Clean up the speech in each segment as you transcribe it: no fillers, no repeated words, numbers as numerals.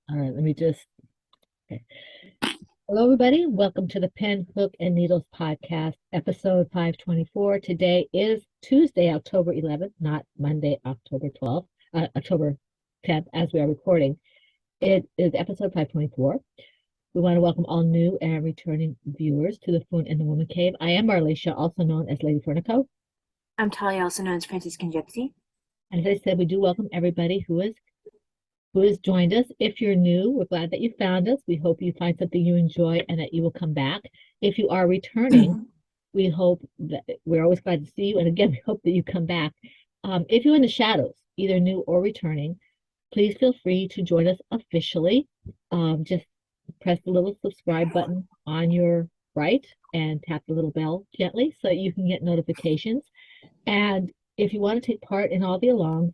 All right, let me just. Okay. Hello, everybody. Welcome to the Pen, Hook, and Needles podcast, episode 524. Today is Tuesday, October 11th, not Monday, October 12th, October 10th, as we are recording. It is episode 524. We want to welcome all new and returning viewers to the Foon and the Woman Cave. I am Marlisha, also known as Lady Fernico. I'm Talia, also known as Franciscan Gypsy. And as I said, we do welcome everybody who has joined us. If you're new, we're glad that you found us. We hope you find something you enjoy and that you will come back. If you are returning, we hope that we're always glad to see you. And again, we hope that you come back. If you're in the shadows, either new or returning, please feel free to join us officially. Just press the little subscribe button on your right and tap the little bell gently so you can get notifications. And if you want to take part in all the alongs,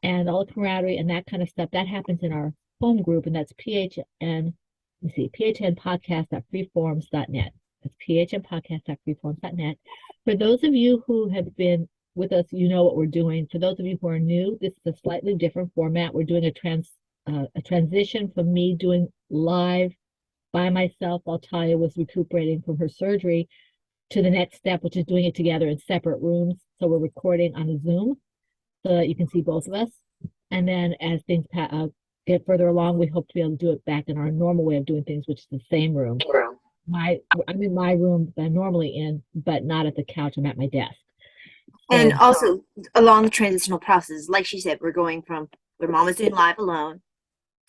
and all the camaraderie and that kind of stuff, that happens in our home group, and that's phnpodcast.freeforums.net. That's phnpodcast.freeforums.net. For those of you who have been with us, you know what we're doing. For those of you who are new, this is a slightly different format. We're doing a transition from me doing live by myself while Talia was recuperating from her surgery to the next step, which is doing it together in separate rooms. So we're recording on a Zoom so that you can see both of us. And then as things get further along, we hope to be able to do it back in our normal way of doing things, which is the same room. I'm in my room that I'm normally in, but not at the couch. I'm at my desk. And also, along the transitional process, like she said, we're going from where Mom was doing live alone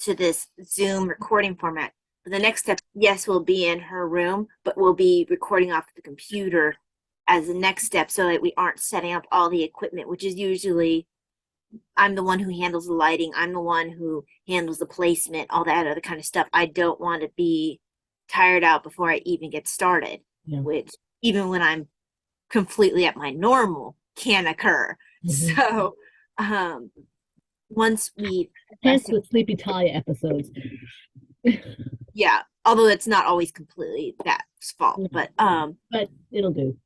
to this Zoom recording format. The next step, yes, will be in her room, but we'll be recording off the computer as the next step so that we aren't setting up all the equipment, which is usually I'm the one who handles the lighting. I'm the one who handles the placement, all that other kind of stuff. I don't want to be tired out before I even get started, which even when I'm completely at my normal can occur. Mm-hmm. So once we hence the Sleepy Talia episodes. Yeah, although it's not always completely that's fault, but it'll do.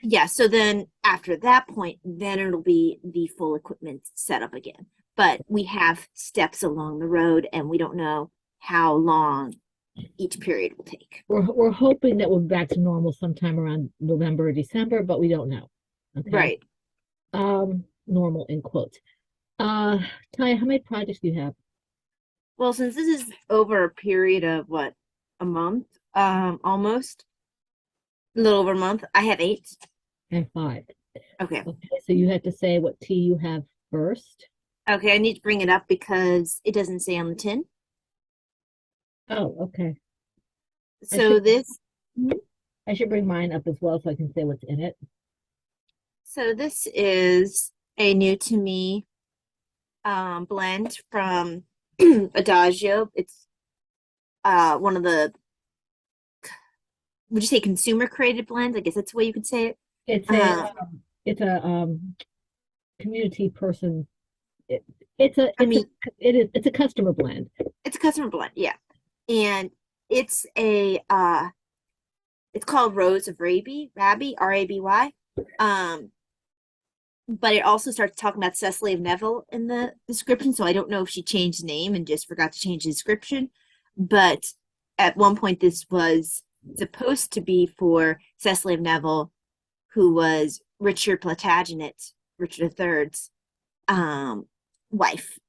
Yeah, so then after that point, then it'll be the full equipment setup again. But we have steps along the road, and we don't know how long each period will take. We're hoping that we'll be back to normal sometime around November or December, but we don't know. Okay? Right. Normal in quotes. Taya, how many projects do you have? Well, since this is over a period of what, a month, almost. A little over a month. I have 8. I have 5. Okay. So you have to say what tea you have first. Okay, I need to bring it up because it doesn't say on the tin. Oh, okay. So I should bring mine up as well so I can say what's in it. So this is a new to me blend from Adagio. It's one of the, would you say, consumer created blends? I guess that's the way you could say it. It's a community person. It's a customer blend. It's a customer blend, yeah. And it's it's called Rose of Raby, Raby. But it also starts talking about Cecily of Neville in the description, so I don't know if she changed the name and just forgot to change the description. But at one point, this was supposed to be for Cecily of Neville, who was Richard Plantagenet, Richard III's wife.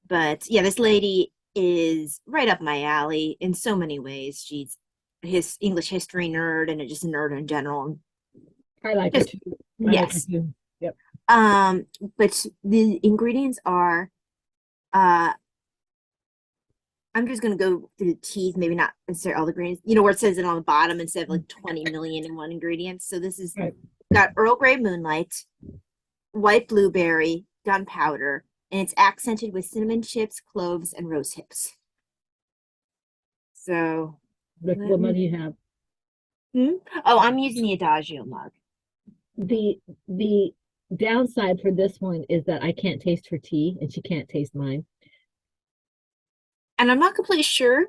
But yeah, this lady is right up my alley in so many ways. She's his English history nerd and just a nerd in general. I like it too. Yes. Like it too. Yep. But the ingredients are I'm just gonna go through the teas, maybe not necessarily all the ingredients. You know where it says it on the bottom instead of like 20 million and one ingredients. So this is got Earl Grey Moonlight, white blueberry, gunpowder, and it's accented with cinnamon chips, cloves, and rose hips. So what mug do you have? Oh, I'm using the Adagio mug. The downside for this one is that I can't taste her tea and she can't taste mine. And I'm not completely sure.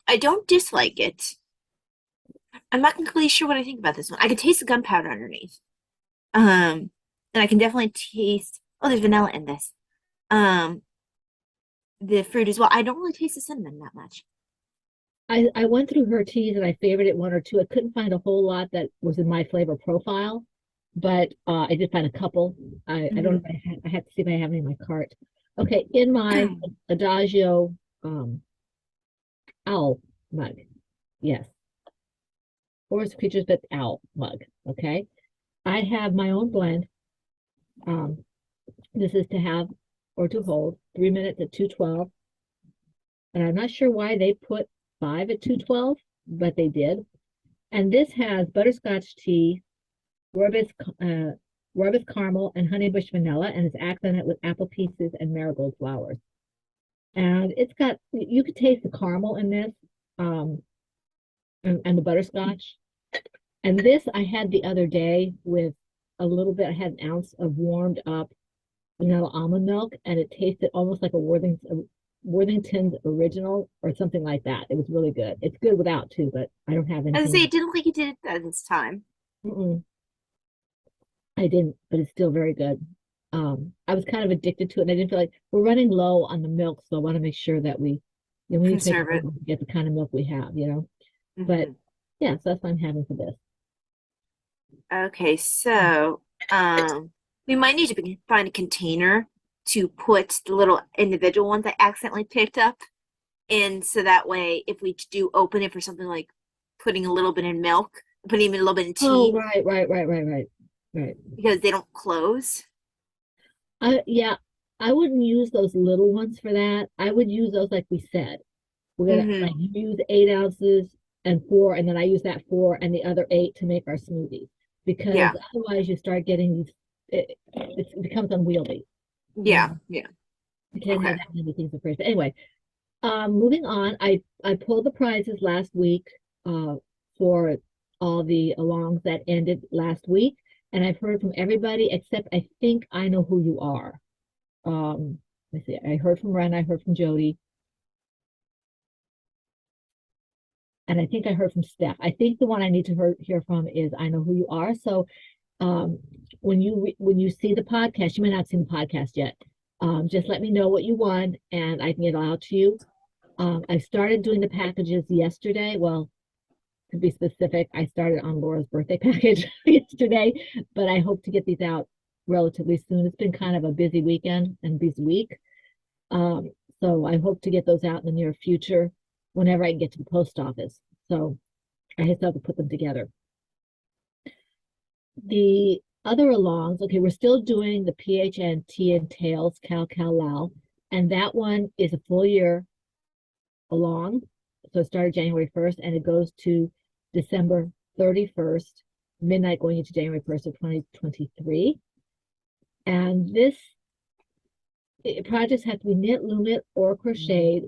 I don't dislike it. I'm not completely sure what I think about this one. I can taste the gunpowder underneath. And I can definitely taste, oh, there's vanilla in this. the fruit as well. I don't really taste the cinnamon that much. I went through her teas and I favorited one or two. I couldn't find a whole lot that was in my flavor profile, but I did find a couple. I don't know if I have to see if I have any in my cart. Okay, in my Adagio owl mug. Yes. Forest creatures, but owl mug. Okay. I have my own blend. This is to have or to hold 3 minutes at 212. And I'm not sure why they put 5 at 212, but they did. And this has butterscotch tea, rooibos caramel, and honeybush vanilla, and it's accented with apple pieces and marigold flowers. And it's got, you could taste the caramel in this, and the butterscotch. And this I had the other day with a little bit, I had an ounce of warmed up vanilla almond milk, and it tasted almost like a Worthington's original or something like that. It was really good. It's good without too, but I don't have I was anything. gonna say, it didn't look like you did it at this time. I didn't, but it's still very good. I was kind of addicted to it, and I didn't feel like we're running low on the milk, so I want to make sure that we need to Conserve it. get the kind of milk we have, But yeah, so that's what I'm having for this. Okay, so we might need to find a container to put the little individual ones I accidentally picked up in, so that way if we do open it for something like putting a little bit in milk, putting even a little bit in tea. Oh, right. Because they don't close. Yeah, I wouldn't use those little ones for that. I would use those like we said. We're gonna like use 8 ounces and 4, and then I use that 4 and the other 8 to make our smoothie. Because otherwise you start getting these, it becomes unwieldy. Yeah. You can't have that many things in the fridge. But anyway, moving on, I pulled the prizes last week for all the alongs that ended last week, and I've heard from everybody except I think I know who you are. Let's see, I heard from Ren, I heard from Jody, and I think I heard from Steph. I think the one I need to hear from is I know who you are. So when you see the podcast, you may not have seen the podcast yet. Just let me know what you won, and I can get it out to you. I started doing the packages yesterday. Well, to be specific, I started on Laura's birthday package yesterday, but I hope to get these out relatively soon. It's been kind of a busy weekend and busy week. So I hope to get those out in the near future whenever I can get to the post office. So I still have to put them together. The other alongs, okay, we're still doing the PHN Tea and Tails Cal Lao, and that one is a full year along. So it started January 1st and it goes to December 31st, midnight going into January 1st of 2023. And this projects have to be knit, loom knit, or crocheted.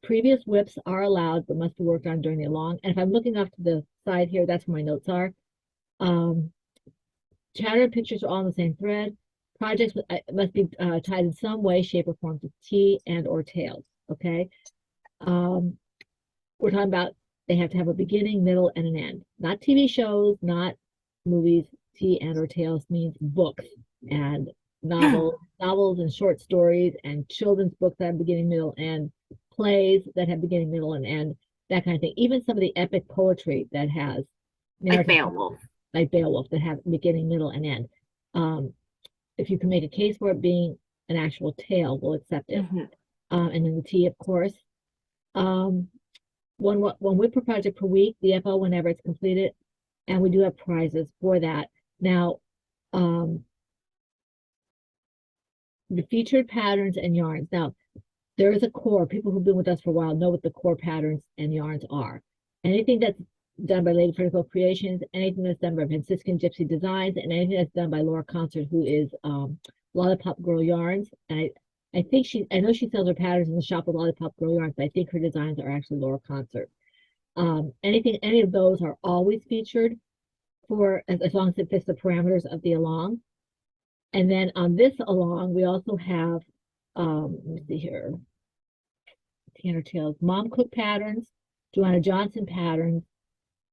Previous whips are allowed, but must be worked on during the along. And if I'm looking off to the side here, that's where my notes are. Chatter and pictures are all on the same thread. Projects must be tied in some way, shape, or form to tea and or tails. Okay. We're talking about they have to have a beginning, middle, and an end. Not TV shows, not movies. Tea and or tails means books and novels and short stories and children's books that have beginning, middle, and plays that have beginning, middle, and end. That kind of thing. Even some of the epic poetry that has like Beowulf. Like Beowulf that have beginning, middle, and end. If you can make a case for it being an actual tale, we'll accept it. And then the tea, of course. One whip per project per week, the FO whenever it's completed, and we do have prizes for that. Now, the featured patterns and yarns. Now, there is a core. People who've been with us for a while know what the core patterns and yarns are. Anything that's done by Lady Pinnacle Creations, anything that's done by Franciscan Gypsy Designs, and anything that's done by Laura Concert, who is Lollipop Girl Yarns. And I know she sells her patterns in the shop with Lollipop Girl Yarns, but I think her designs are actually Laura Concert. Any of those are always featured for as long as it fits the parameters of the along. And then on this along, we also have, let me see here, Tanner Tails, Mom Cook patterns, Joanna Johnson patterns,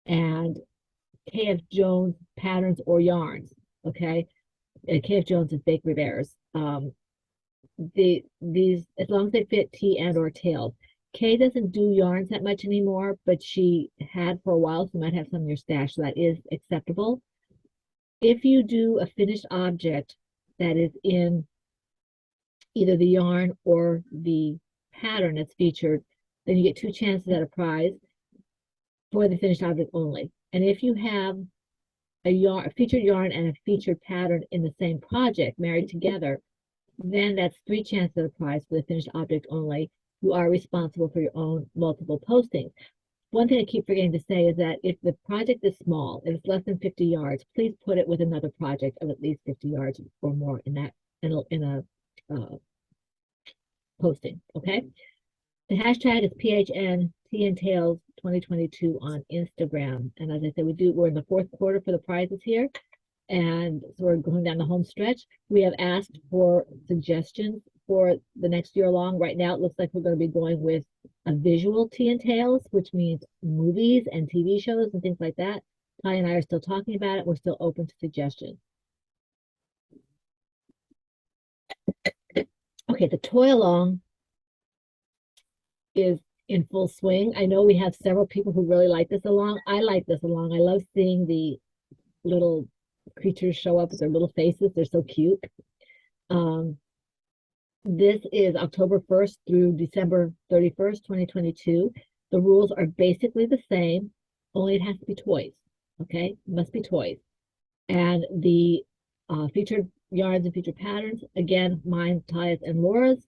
and KF Jones patterns or yarns. Okay, and KF Jones is Bakery Bears. these, as long as they fit T and or tails. Kay doesn't do yarns that much anymore, but she had for a while, so you might have some in your stash, so that is acceptable. If you do a finished object that is in either the yarn or the pattern that's featured, then you get 2 chances at a prize for the finished object only. And if you have a featured yarn and a featured pattern in the same project married together, then that's 3 chances at a prize for the finished object only. You are responsible for your own multiple postings. One thing I keep forgetting to say is that if the project is small, if it's less than 50 yards, please put it with another project of at least 50 yards or more in a posting. Okay. The hashtag is PHN Tea and Tails 2022 on Instagram. And as I said, we're in the 4th quarter for the prizes here. And so we're going down the home stretch. We have asked for suggestions for the next year long. Right now, it looks like we're going to be going with a visual Tea and Tails, which means movies and TV shows and things like that. Ty and I are still talking about it. We're still open to suggestions. Okay, the toy along is in full swing. I know we have several people who really like this along. I like this along. I love seeing the little creatures show up with their little faces. They're so cute. This is October 1st through December 31st, 2022. The rules are basically the same, only it has to be toys. Okay, it must be toys. And the featured yarns and featured patterns, again, mine, Taya's, and Laura's.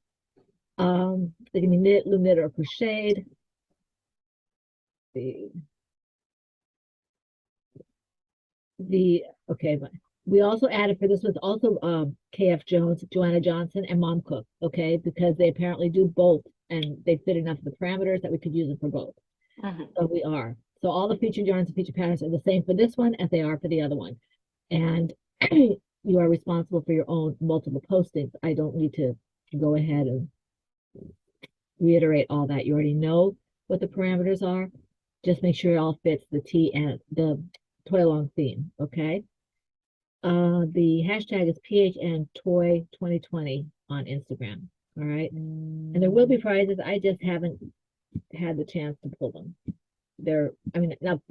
They can be knit, loom knit, or crocheted. Okay, we also added for this was also KF Jones, Joanna Johnson, and Mom Cook, okay, because they apparently do both and they fit enough of the parameters that we could use them for both. So we are. So all the featured yarns and featured patterns are the same for this one as they are for the other one. And you are responsible for your own multiple postings. I don't need to go ahead and reiterate all that. You already know what the parameters are. Just make sure it all fits the T and the toy along theme, okay? The hashtag is PHN Toy 2020 on Instagram, all right? And there will be prizes. I just haven't had the chance to pull them. Now,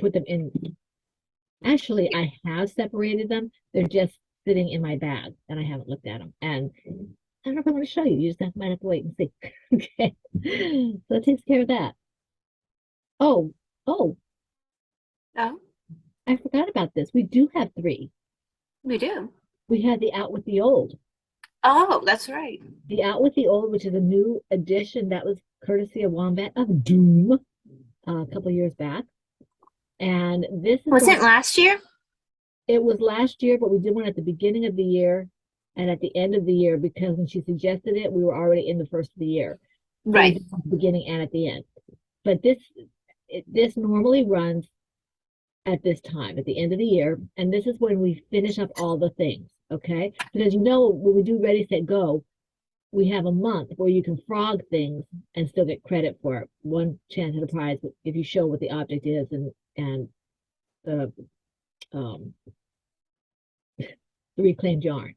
put them in. Actually, I have separated them. They're just sitting in my bag, and I haven't looked at them. And I don't know if I want to show you. You just might have to wait and see. Okay, so that takes care of that. Oh, I forgot about this. We do have 3. We do. We had the Out with the Old. Oh, that's right. The Out with the Old, which is a new edition that was courtesy of Wombat of Doom a couple of years back. And this was it last year? It was last year, but we did one at the beginning of the year and at the end of the year because when she suggested it, we were already in the first of the year. So right. At the beginning and at the end. But this normally runs at this time, at the end of the year. And this is when we finish up all the things, okay? Because when we do Ready, Set, Go, we have a month where you can frog things and still get credit for it. 1 chance at a prize if you show what the object is and the reclaimed yarn.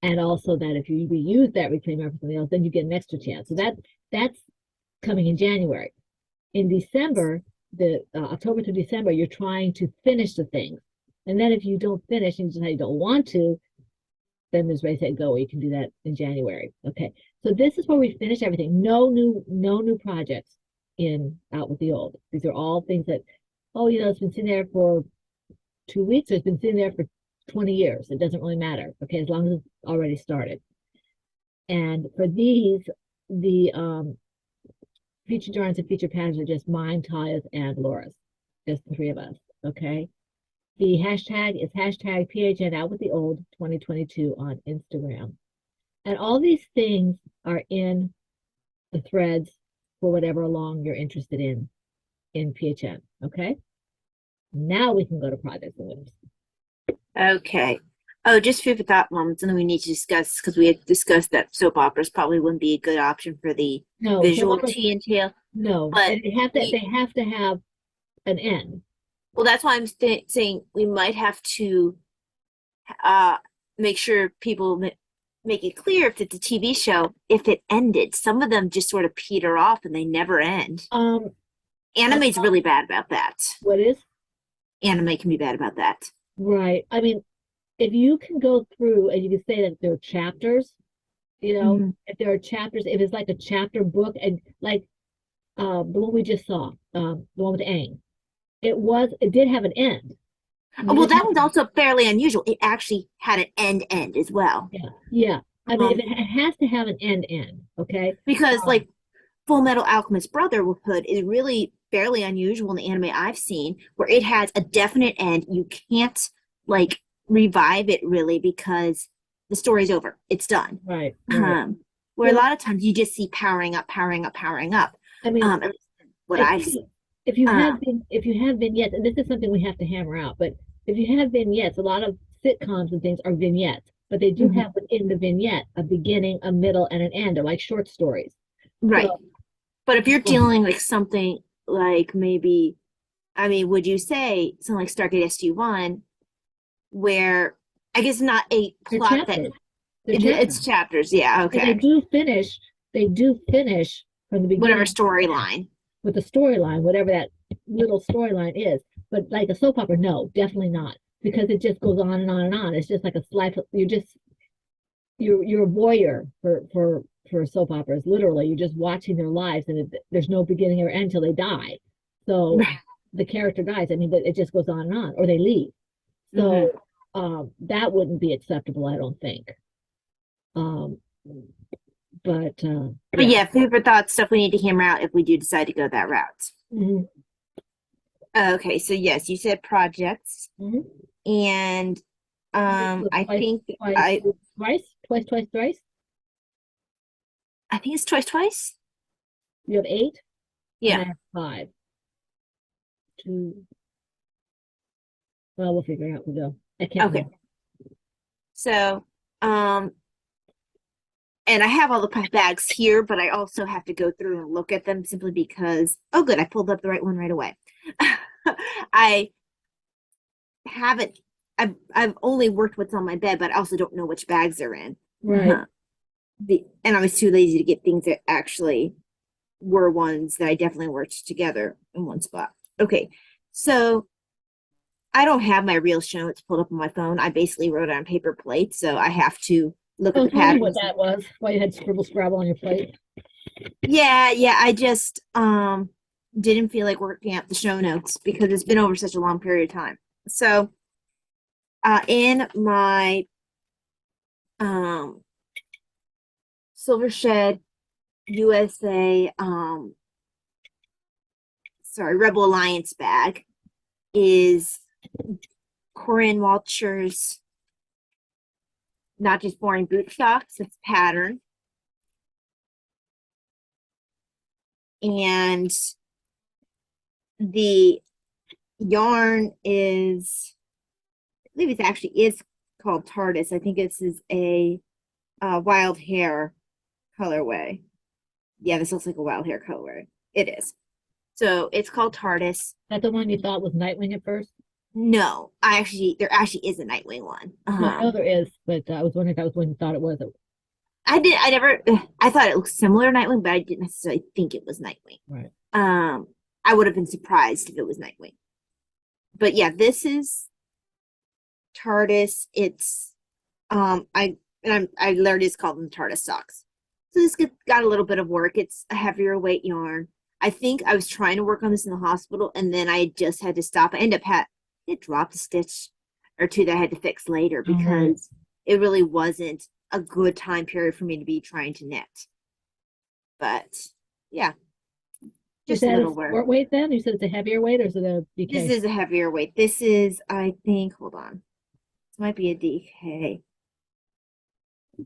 And also that if you reuse that reclaimed yarn for something else, then you get an extra chance. So that's coming in January. In December, the October to December, you're trying to finish the things. And then if you don't finish and you don't want to, then there's Ready, Set, Go, where you can do that in January. Okay, so this is where we finish everything. No new projects in Out with the Old. These are all things that, it's been sitting there for 2 weeks, or it's been sitting there for 20 years. It doesn't really matter, okay, as long as it's already started. And for these, the featured yarns and featured patterns are just mine, Taya's, and Laura's, just the 3 of us, okay? The hashtag is hashtag PHN Out with the Old 2022 on Instagram. And all these things are in the threads for whatever along you're interested in PHN, okay? Now we can go to projects and winners. Okay. Oh, just food for thought moments, and then we need to discuss, because we had discussed that soap operas probably wouldn't be a good option for the visual Tea and Tail. No, but they have to have an end. Well, that's why I'm saying we might have to make sure people make it clear if it's a TV show, if it ended. Some of them just sort of peter off and they never end. Um, Anime's really bad about that. what is Anime can be bad about that. right? I mean, if you can go through and you can say that there are chapters, Mhm. if there are chapters, if it's like a chapter book, and like the one we just saw, the one with Aang, it did have an end. Oh, You well, didn't that have one's to, also fairly unusual. It actually had an end as well. yeah, yeah. I mean, if Um, it has to have an end, okay. because Um, like Full Metal Alchemist Brotherhood is really fairly unusual in the anime I've seen, where it has a definite end. You can't like revive it really because the story's over. It's done. right, right. Where a Well, lot of times you just see powering up, powering up, powering up. I mean, At least what I I've think seen. if Um, if you have vignettes, and this is something we have to hammer out, but if you have vignettes, a lot of sitcoms and things are vignettes, but they do mhm, have within the vignette a beginning, a middle, and an end, or like short stories. right. So, But if you're um, dealing like something like maybe, I mean, would you say something like Stargate SG-1, where I guess not a they're plot that chapters. They're chapters. it's chapters. Yeah, And okay. they do finish from the Whatever beginning to the end storyline. with the storyline, whatever that little storyline is. But like a soap opera, no, definitely not. Because it just goes on and on and on. It's just like a life. You're a voyeur for soap operas. Literally, you're just watching their lives, and there's no beginning or end until they die. So Right. the character dies. I mean, it just goes on and on, or they leave. Hmm. So that wouldn't be acceptable, I don't think. Um, but But yeah. yeah, food for thought stuff we need to hammer out if we do decide to go that route. Mhm, Okay, so yes, you said projects, mhm. and This was I twice, think twice, twice, twice, twice, thrice. I think it's twice. You have eight, and I Yeah. have five. Two. Well, we'll figure it out. We go. I can't Okay. remember. So um, and I have all the bags here, but I also have to go through and look at them simply because, oh, good, I pulled up the right one right away. I haven't, I've only worked what's on my bed, but I also don't know which bags they're in. Right. And I was too lazy to get things that actually were ones that I definitely worked together in one spot. Okay, so I don't have my real show notes pulled up on my phone. I basically wrote it on paper plates, so I have to look I at the was wondering what patterns. that was. Why you had scribble scrabble on your plate. Yeah, I just didn't feel like working out the show notes because it's been over such a long period of time. So in my um Silver Shed USA Rebel Alliance bag is Corinne Walcher's Not Just Boring Boot Socks. It's pattern. And the yarn is, I believe it actually is called TARDIS. I think this is a wild hair colorway. Yeah, this looks like a wild hair colorway. It is. So it's called TARDIS. That the one you thought was Nightwing at first? No, there actually is a Nightwing one. No, I know there is, but I was wondering if that was one you thought it was. I never, I thought it looked similar to Nightwing, but I didn't necessarily think it was Nightwing. Right. Um, I would have been surprised if it was Nightwing. But yeah, this is TARDIS. It's, I learned it's called them TARDIS socks. So this got a little bit of work. It's a heavier weight yarn. I think I was trying to work on this in the hospital, and then I just had to stop. I ended up it dropped a stitch or two that I had to fix later All right. because it really wasn't a good time period for me to be trying to knit. But yeah, Is just a that a little work. sport weight then? You said it's a heavier weight, or is it a This DK? is a heavier weight. This is, I think, hold on. This might be a DK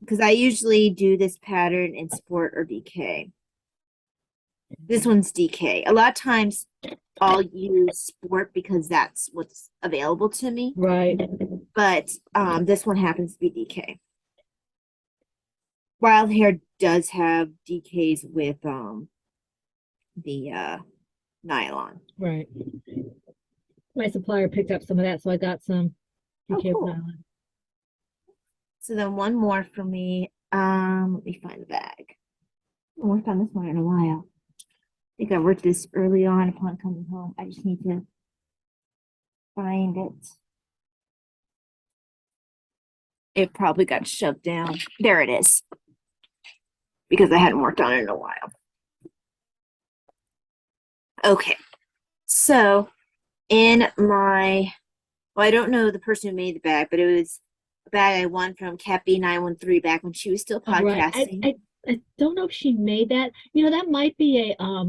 because I usually do this pattern in sport or DK. This one's DK. A lot of times I'll use sport because that's what's available to me. Right. But this one happens to be DK. Wild Hair does have DKs with the nylon. Right. My supplier picked up some of that, so I got some Oh, DK cool. nylon. So then one more for me. Let me find the bag. I haven't worked on this one in a while. I think I worked this early on upon coming home. I just need to find it. It probably got shoved down. There it is. Because I hadn't worked on it in a while. Okay. So in my, well, I don't know the person who made the bag, but it was a bag I won from Cat B913 back when she was still podcasting. Right. I don't know if she made that. You know, that might be a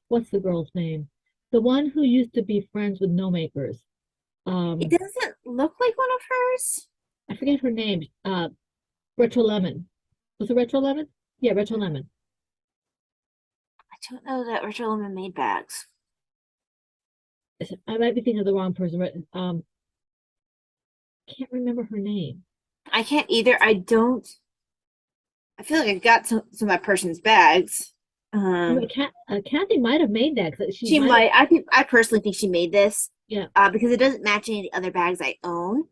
what's the girl's name? The one who used to be friends with No Makers. It doesn't look like one of hers. I forget her name. Retro Lemon. Was it Retro Lemon? Yeah, Retro Lemon. I don't know that Retro Lemon made bags. I might be thinking of the wrong person. Can't remember her name. I can't either. I feel like I got some of that person's bags. Kathy might have made that because she might. I personally think she made this. Yeah. Because it doesn't match any of the other bags I own.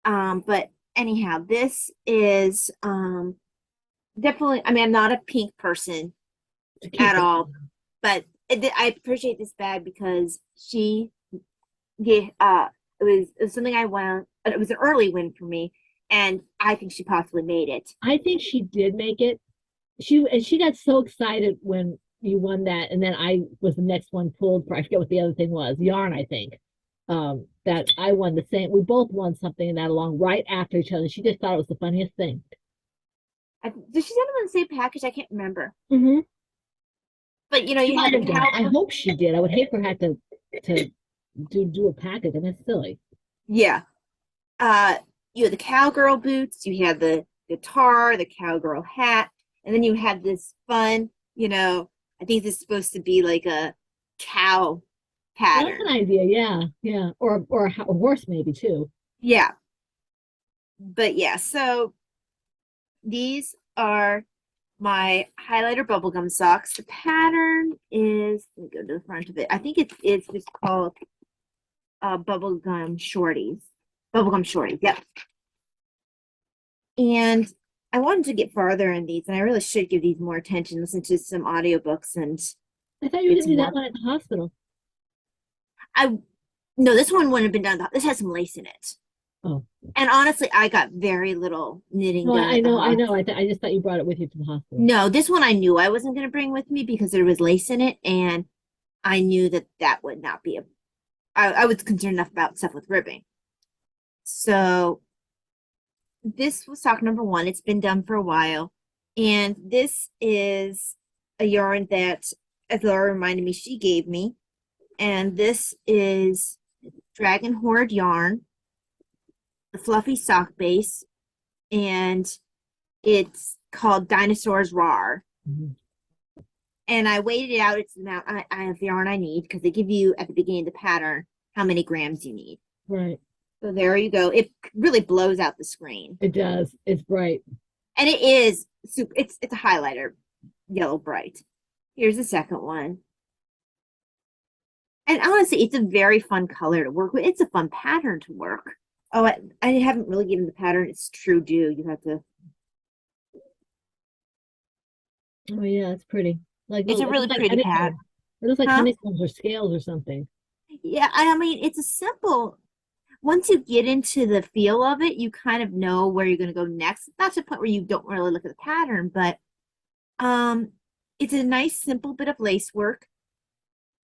But anyhow, this is definitely. I mean, I'm not a pink person at all, but I appreciate this bag because she, it was something I won. It was an early win for me, and I think she possibly made it. I think she did make it. She got so excited when you won that, and then I was the next one pulled for. I forget what the other thing was. Yarn, I think. That I won the same. We both won something in that along right after each other. She just thought it was the funniest thing. Did she send them in the same package? I can't remember. Mm-hmm. But you know, you had the I hope she did. I would hate for her to do a package. I mean, it's silly. Yeah. You had the cowgirl boots. You had the guitar, the cowgirl hat, and then you had this fun. You know, I think this is supposed to be like a cow pattern. That's an idea. Yeah. Or a horse maybe too. Yeah. But yeah, so these are my highlighter bubblegum socks. The pattern is, let me go to the front of it. I think it's just called bubblegum shorties. Bubblegum shorties, yep. And I wanted to get farther in these, and I really should give these more attention, listen to some audiobooks. And I thought you were going to do that one at the hospital. No, this one wouldn't have been done. This has some lace in it. Oh. And honestly, I got very little knitting done. I know. I just thought you brought it with you to the hospital. No, this one I knew I wasn't going to bring with me because there was lace in it, and I knew that would not be I was concerned enough about stuff with ribbing. So this was sock number 1. It's been done for a while, and this is a yarn that, as Laura reminded me, she gave me, and this is Dragon Horde yarn, the fluffy sock base, and it's called Dinosaurs Rawr. Mm-hmm. And I weighed it out. It's the amount I have the yarn I need because they give you at the beginning of the pattern how many grams you need. Right. So there you go. It really blows out the screen. It does. It's bright. And it is super. It's a highlighter, yellow bright. Here's the second one. And honestly, it's a very fun color to work with. It's a fun pattern to work. Oh, I haven't really given the pattern its true due. You have to. Oh yeah, it's pretty. It's a really pretty pattern. It looks like honeycombs or scales or something. Yeah, I mean, it's a simple. Once you get into the feel of it, you kind of know where you're going to go next. Not to the point where you don't really look at the pattern, but it's a nice, simple bit of lace work.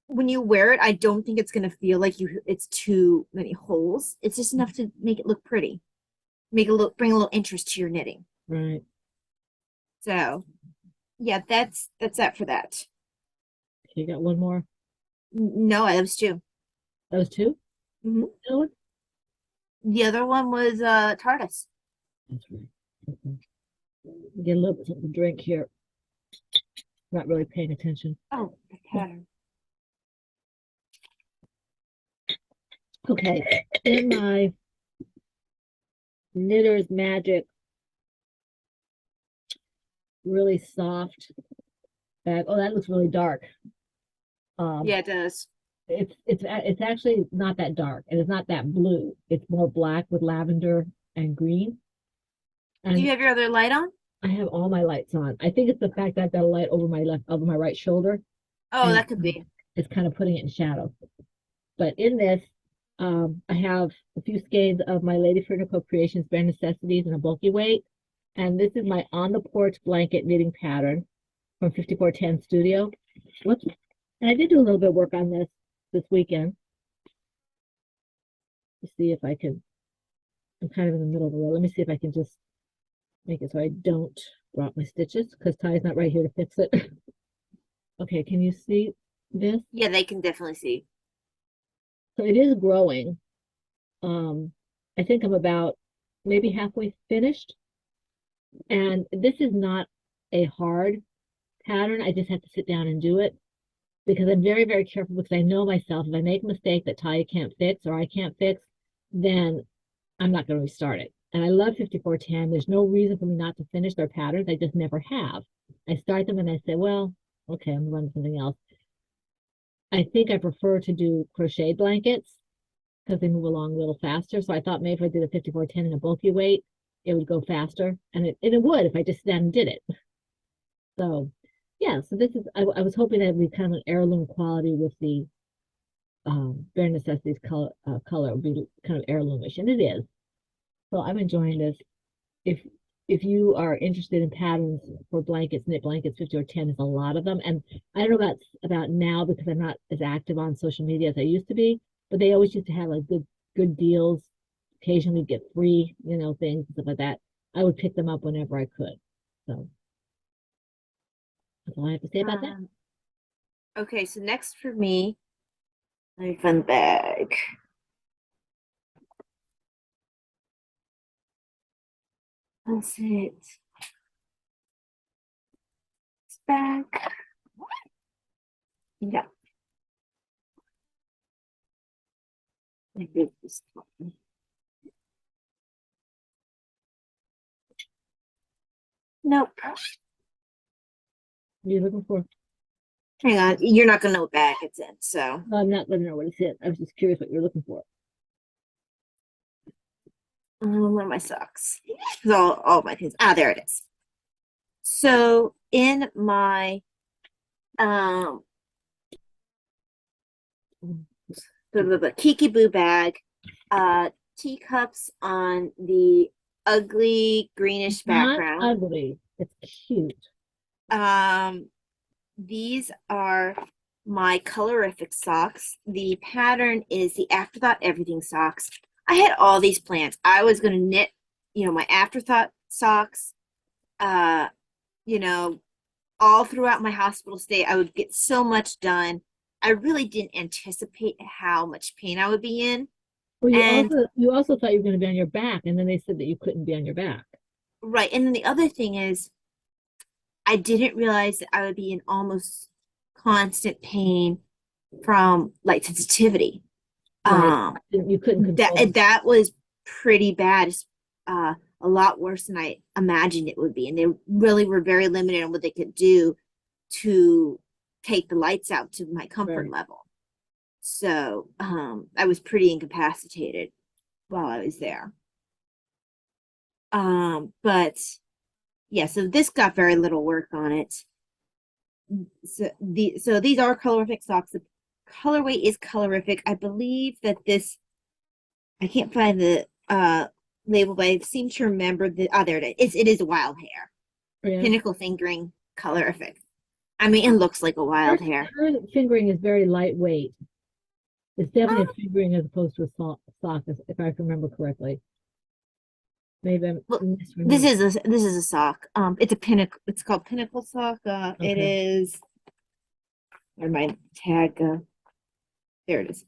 When you wear it, I don't think it's going to feel like it's too many holes. It's just enough to make it look pretty, bring a little interest to your knitting. Right. So, yeah, that's that for that. You got one more? No, that was 2. That was 2? Mm-hmm. The other one was TARDIS. That's right. Okay. Get a little bit something to drink here. Not really paying attention. Oh, the pattern. Okay, in my Knitter's Magic really soft bag. Oh, that looks really dark. Yeah, it does. It's actually not that dark, and it's not that blue. It's more black with lavender and green. Do you And have your other light on? I have all my lights on. I think it's the fact that I've got a light over my right shoulder, Oh, and that could be. it's kind of putting it in shadow. But in this, I have a few skeins of my Lady Pinnacle Creations Bare Necessities in a bulky weight. And this is my on the porch blanket knitting pattern from 5410 Studio. Whoops. And I did do a little bit of work on this weekend. To see if I can, I'm kind of in the middle of the road. Let me see if I can just make it so I don't drop my stitches because Ty's not right here to fix it. Okay, can you see this? Yeah, they can definitely see. So it is growing. I think I'm about maybe halfway finished. And this is not a hard pattern. I just have to sit down and do it because I'm very, very careful because I know myself. If I make a mistake that Ty can't fix or I can't fix, then I'm not going to restart it. And I love 5410. There's no reason for me not to finish their patterns. I just never have. I start them and I say, well, okay, I'm running something else. I think I prefer to do crochet blankets because they move along a little faster. So I thought maybe if I did a 5410 in a bulky weight, it would go faster. And it would if I just sat down and did it. So yeah, so this is, I was hoping that would be kind of an heirloom quality with the Bare Necessities color would be kind of heirloomish, and it is. So I'm enjoying this. If if you are interested in patterns for blankets, knit blankets, 50 or 10 is a lot of them. And I don't know about now because I'm not as active on social media as I used to be, but they always used to have like good deals. Occasionally get free, things and stuff like that. I would pick them up whenever I could. So that's all I have to say about that. Okay, so next for me, let me find the bag. That's it. It's back. Yeah. I did this one. Nope. What are you looking for? Hang on. You're not gonna know what bag it's in, so. No, I'm not going to know what it's in. I was just curious what you're looking for. Where are my socks? All my things. Ah, there it is. So in my the Kiki Boo bag, teacups on the ugly greenish background. Not ugly. It's cute. These are my colorific socks. The pattern is the Afterthought Everything socks. I had all these plans. I was going to knit, my Afterthought socks, all throughout my hospital stay. I would get so much done. I really didn't anticipate how much pain I would be in. Well, you also thought you were going to be on your back, and then they said that you couldn't be on your back. Right. And then the other thing is, I didn't realize that I would be in almost constant pain from light sensitivity. Right. You couldn't control that was pretty bad. A lot worse than I imagined it would be. And they really were very limited on what they could do to take the lights out to my comfort level. So I was pretty incapacitated while I was there. But yeah, so this got very little work on it. So these are colorific socks. The colorway is colorific. I believe that I can't find the label, but I seem to remember there it is. It is wild hair. Yeah. Pinnacle fingering colorific. I mean, it looks like a wild hair. Her fingering is very lightweight. It's definitely a fingering as opposed to a sock, if I remember correctly. Maybe this is a sock. It's a pinnacle. It's called Pinnacle Sock. Okay. It is. Where my tag? There it is.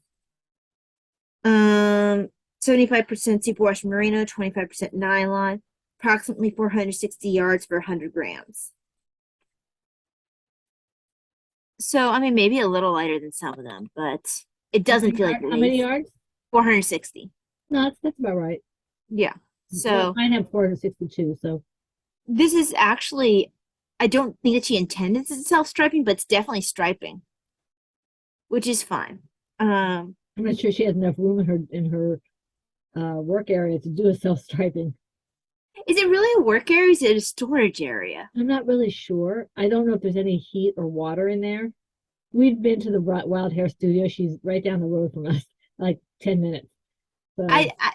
75% superwash merino, 25% nylon, approximately 460 yards for 100 grams. So I mean, maybe a little lighter than some of them, but it doesn't feel like. How many yards? 460. No, that's about right. Yeah. So I have 462. So this is actually, I don't think that she intended it self-striping, but it's definitely striping, which is fine. I'm not sure she has enough room in her work area to do a self-striping. Is it really a work area or is it a storage area? I'm not really sure. I don't know if there's any heat or water in there. We've been to the Wild Hair Studio. She's right down the road from us, like 10 minutes. So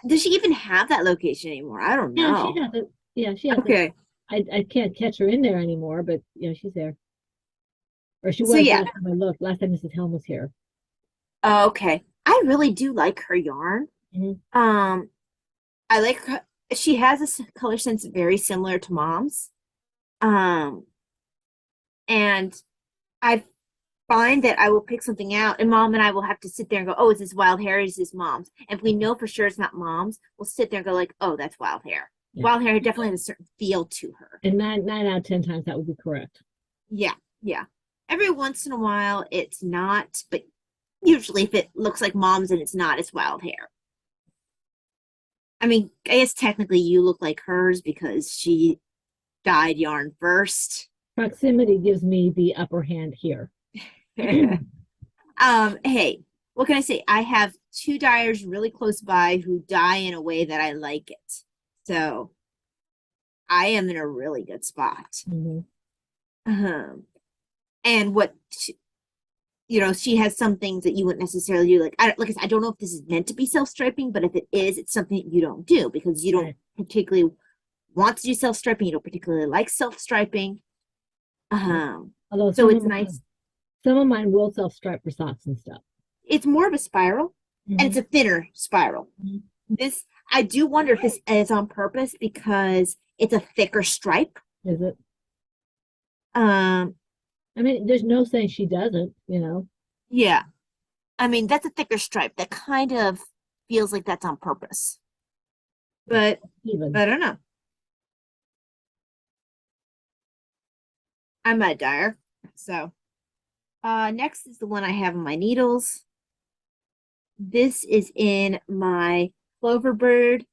Does she even have that location anymore? I don't yeah, she know. has it. Yeah, she has it. Okay. I can't catch her in there anymore, but she's there. Or she So was yeah. last time I looked, last time Mrs. Helm was here. Okay. I really do like her yarn. Mhm. Um, I like her. She has a color sense very similar to mom's. Um, and I find that I will pick something out, and mom and I will have to sit there and go, "Oh, is this wild hair? Is this mom's?" And if we know for sure it's not mom's, we'll sit there and go like, "Oh, that's wild hair." Yeah. Wild hair definitely has a certain feel to her. And nine out of 10 times that would be correct. Yeah, yeah. Every once in a while, it's not, but usually if it looks like mom's and it's not, it's wild hair. I mean, I guess technically you look like hers because she dyed yarn first. Proximity gives me the upper hand here. Hey, what can I say? I have two dyers really close by who dye in a way that I like it. So I am in a really good spot. Mhm. And what she has some things that you wouldn't necessarily do. Like I said, I don't know if this is meant to be self-striping, but if it is, it's something that you don't do because you don't Right. particularly want to do self-striping. You don't particularly like self-striping. Although So it's nice. some of mine will self-stripe for socks and stuff. It's more of a spiral, and it's Mhm. a thinner spiral. Mhm. This I do wonder if this is on purpose because it's a thicker stripe. Is it? Um, I mean, there's no saying she doesn't. yeah. I mean, that's a thicker stripe. That kind of feels like that's on purpose. But Even. I don't know. I'm a dyer. So next is the one I have in my needles. This is in my Cloverbird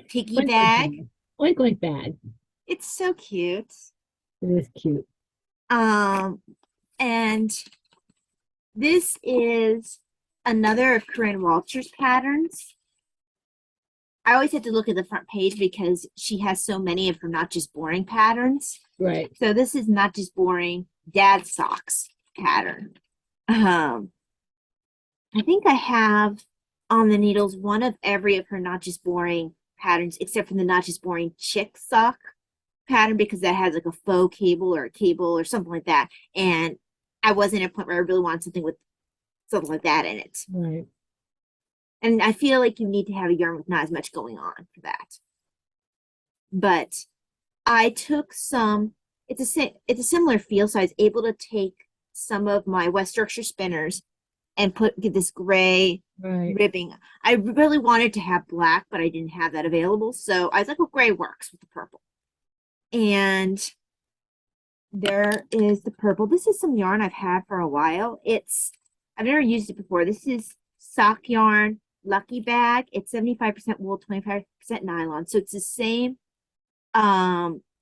piggy Oink oink bag. bag. Oink oink bag. It's so cute. It is cute. And this is another of Corinne Walter's patterns. I always have to look at the front page because she has so many of her Not Just Boring patterns. Right. So this is Not Just Boring Dad Socks pattern. I think I have on the needles one of every of her Not Just Boring patterns, except for the Not Just Boring chick sock pattern because that has like a faux cable or a cable or something like that. And I wasn't at a point where I really wanted something with something like that in it. Right. And I feel like you need to have a yarn with not as much going on for that. But I took some, it's a similar feel, so I was able to take some of my West Yorkshire spinners and get this gray ribbing. I really wanted to have black, but I didn't have that available. So I was like, well, gray works with the purple. And there is the purple. This is some yarn I've had for a while. I've never used it before. This is sock yarn lucky bag. It's 75% wool, 25% nylon. So it's the same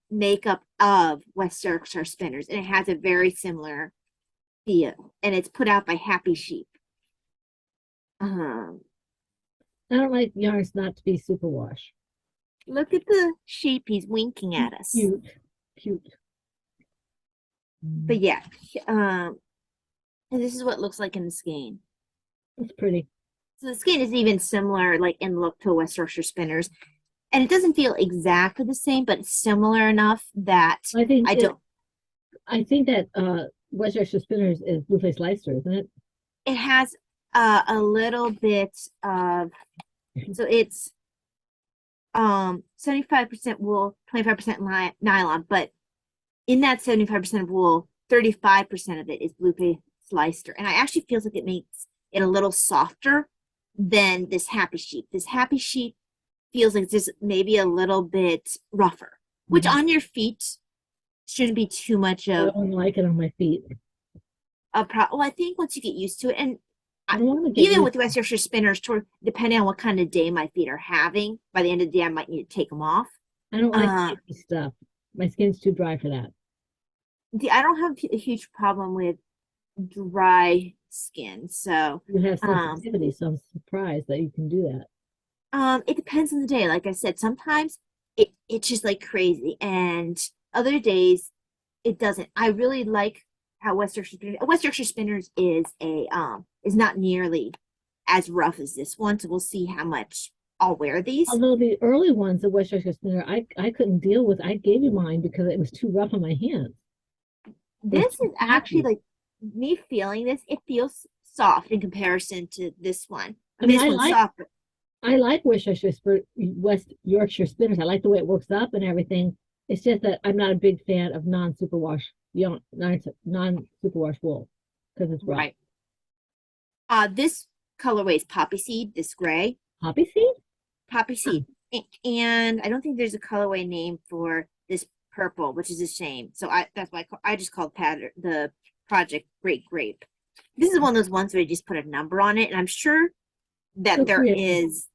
makeup of West Yorkshire spinners, and it has a very similar feel. And it's put out by Happy Sheep. I don't like yarns not to be superwash. Look at the sheep. He's winking at us. Cute. Cute. But yeah, and this is what it looks like in the skein. It's pretty. So the skein is even similar, like in look to West Yorkshire spinners, and it doesn't feel exactly the same, but it's similar enough that I think don't. I think that West Yorkshire Spinners is Blue-Faced Leicester, isn't it? It has a little bit of, so it's 75% wool, 25% nylon, but in that 75% of wool, 35% of it is Blue-Faced Leicester. And I actually feels like it makes it a little softer than this Happy Sheep. This Happy Sheep feels like it's just maybe a little bit rougher, which on your feet shouldn't be too much of. I don't like it on my feet. Well, I think once you get used to it, and even with West Yorkshire spinners, depending on what kind of day my feet are having, by the end of the day, I might need to take them off. I don't like stuff. My skin's too dry for that. I don't have a huge problem with dry skin, so you have sensitivity, so I'm surprised that you can do that. It depends on the day. Like I said, sometimes it's just like crazy. And other days it doesn't. I really like how West Yorkshire Spinners is not nearly as rough as this one. So we'll see how much I'll wear these. Although the early ones, the West Yorkshire Spinner, I couldn't deal with. I gave you mine because it was too rough on my hands. It was This too is actually tacky. like me feeling this. It feels soft in comparison to this one. I I mean, mean, this one's soft, but I like West Yorkshire Spinners. I like the way it works up and everything. It's just that I'm not a big fan of non-superwash, non-superwash wool because it's rough. right. This colorway is poppy seed. This gray Poppy seed? poppy Huh. seed, and I don't think there's a colorway name for this purple, which is a shame. So that's why I just called the project Great Grape. This is one of those ones where you just put a number on it, and I'm sure that So there creative. is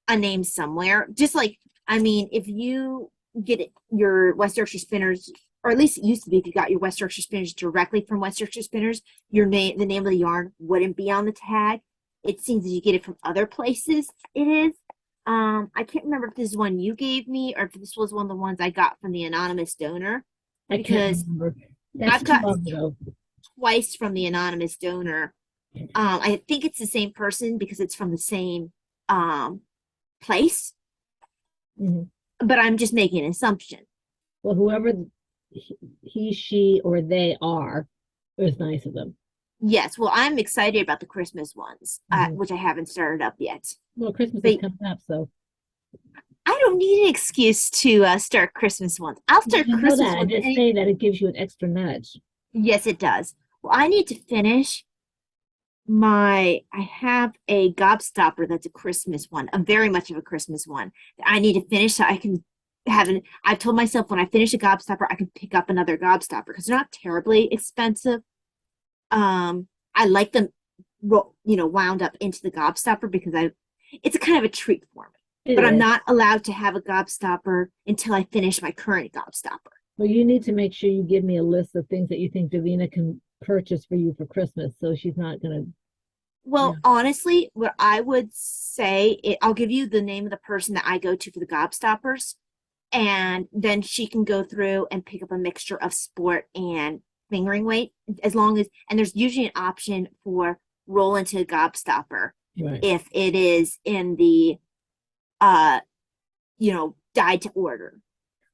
a name somewhere. Just like, I mean, if you get your West Yorkshire Spinners, or at least it used to be, if you got your West Yorkshire Spinners directly from West Yorkshire Spinners, the name of the yarn wouldn't be on the tag. It seems that you get it from other places. It is. I can't remember if this is one you gave me or if this was one of the ones I got from the anonymous donor, I can't because remember. That's I've too got long ago. twice from the anonymous donor. I think it's the same person because it's from the same place, Mhm. but I'm just making an assumption. Well, whoever she, or they are, it was nice of them. Yes, well, I'm excited about the Christmas ones, Mhm. which I haven't started up yet. Well, Christmas is But coming up, so I don't need an excuse to start Christmas ones. I'll well, start I know Christmas that. I ones just any. say that it gives you an extra nudge. Yes, it does. Well, I need to finish I have a gobstopper that's a Christmas one, a very much of a Christmas one that I need to finish so I can I've told myself when I finish a gobstopper, I can pick up another gobstopper because they're not terribly expensive. I like them, wound up into the gobstopper because it's a kind of a treat for me. It But I'm is. not allowed to have a gobstopper until I finish my current gobstopper. Well, you need to make sure you give me a list of things that you think Davina can purchase for you for Christmas, so she's not gonna, you Well, know. honestly, what I would say, I'll give you the name of the person that I go to for the gobstoppers, and then she can go through and pick up a mixture of sport and fingering weight, as long as, and there's usually an option for roll into a gobstopper Right. if it is in the uh dyed to order.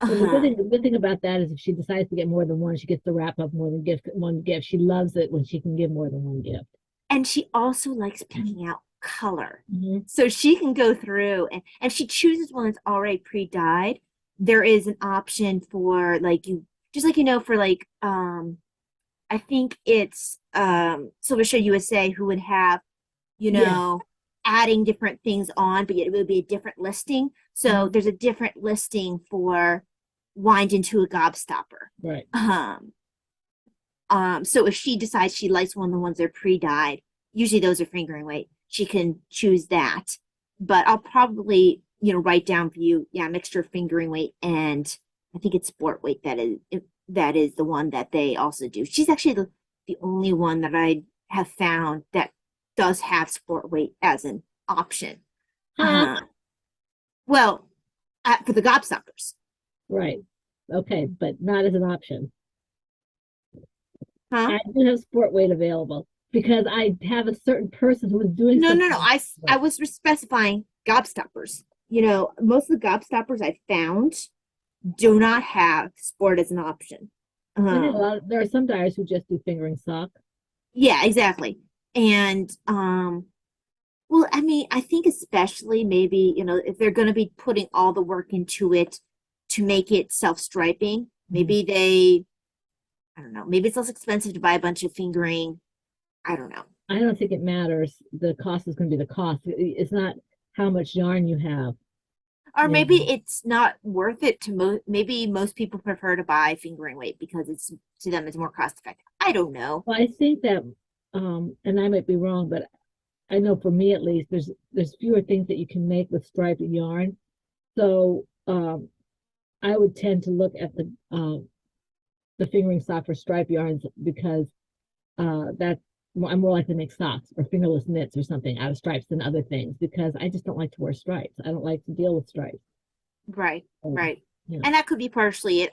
Well, Uh-huh. the good thing about that is if she decides to get more than one, she gets to wrap up more than one gift. She loves it when she can give more than one gift. And she also likes picking out color. Hmm. So she can go through and if she chooses one that's already pre-dyed, there is an option for like you just like for like I think it's Silver Show USA who would have, you Yeah. know, adding different things on, but yet it would be a different listing. So Hmm. there's a different listing for wind into a gobstopper. Right. Um, so if she decides she likes one of the ones that are pre-dyed, usually those are fingering weight, she can choose that. But I'll probably, write down for you, yeah, mixture of fingering weight and I think it's sport weight that is the one that they also do. She's actually the only one that I have found that does have sport weight as an option. Huh? Uh, well, for the gobstoppers, Right. Okay, but not as an option. huh? I do have sport weight available because I have a certain person who is doing No, no, no. something. I Right. was specifying gobstoppers. Most of the gobstoppers I found do not have sport as an option. I know Um, there are some dyers who just do fingering sock. yeah, exactly. And well, I mean, I think especially maybe, if they're going to be putting all the work into it to make it self-striping, Mhm. maybe I don't know, maybe it's less expensive to buy a bunch of fingering. I don't know. I don't think it matters. The cost is going to be the cost. It's not how much yarn you have. Or You maybe know. it's not worth it to maybe most people prefer to buy fingering weight because it's to them it's more cost effective. I don't know. Well, I think that, and I might be wrong, but I know for me at least, there's fewer things that you can make with striped yarn. So I would tend to look at the fingering sock for striped yarns because that's I'm more likely to make socks or fingerless knits or something out of stripes than other things because I just don't like to wear stripes. I don't like to deal with stripes. Right, So, right. yeah. And that could be partially it.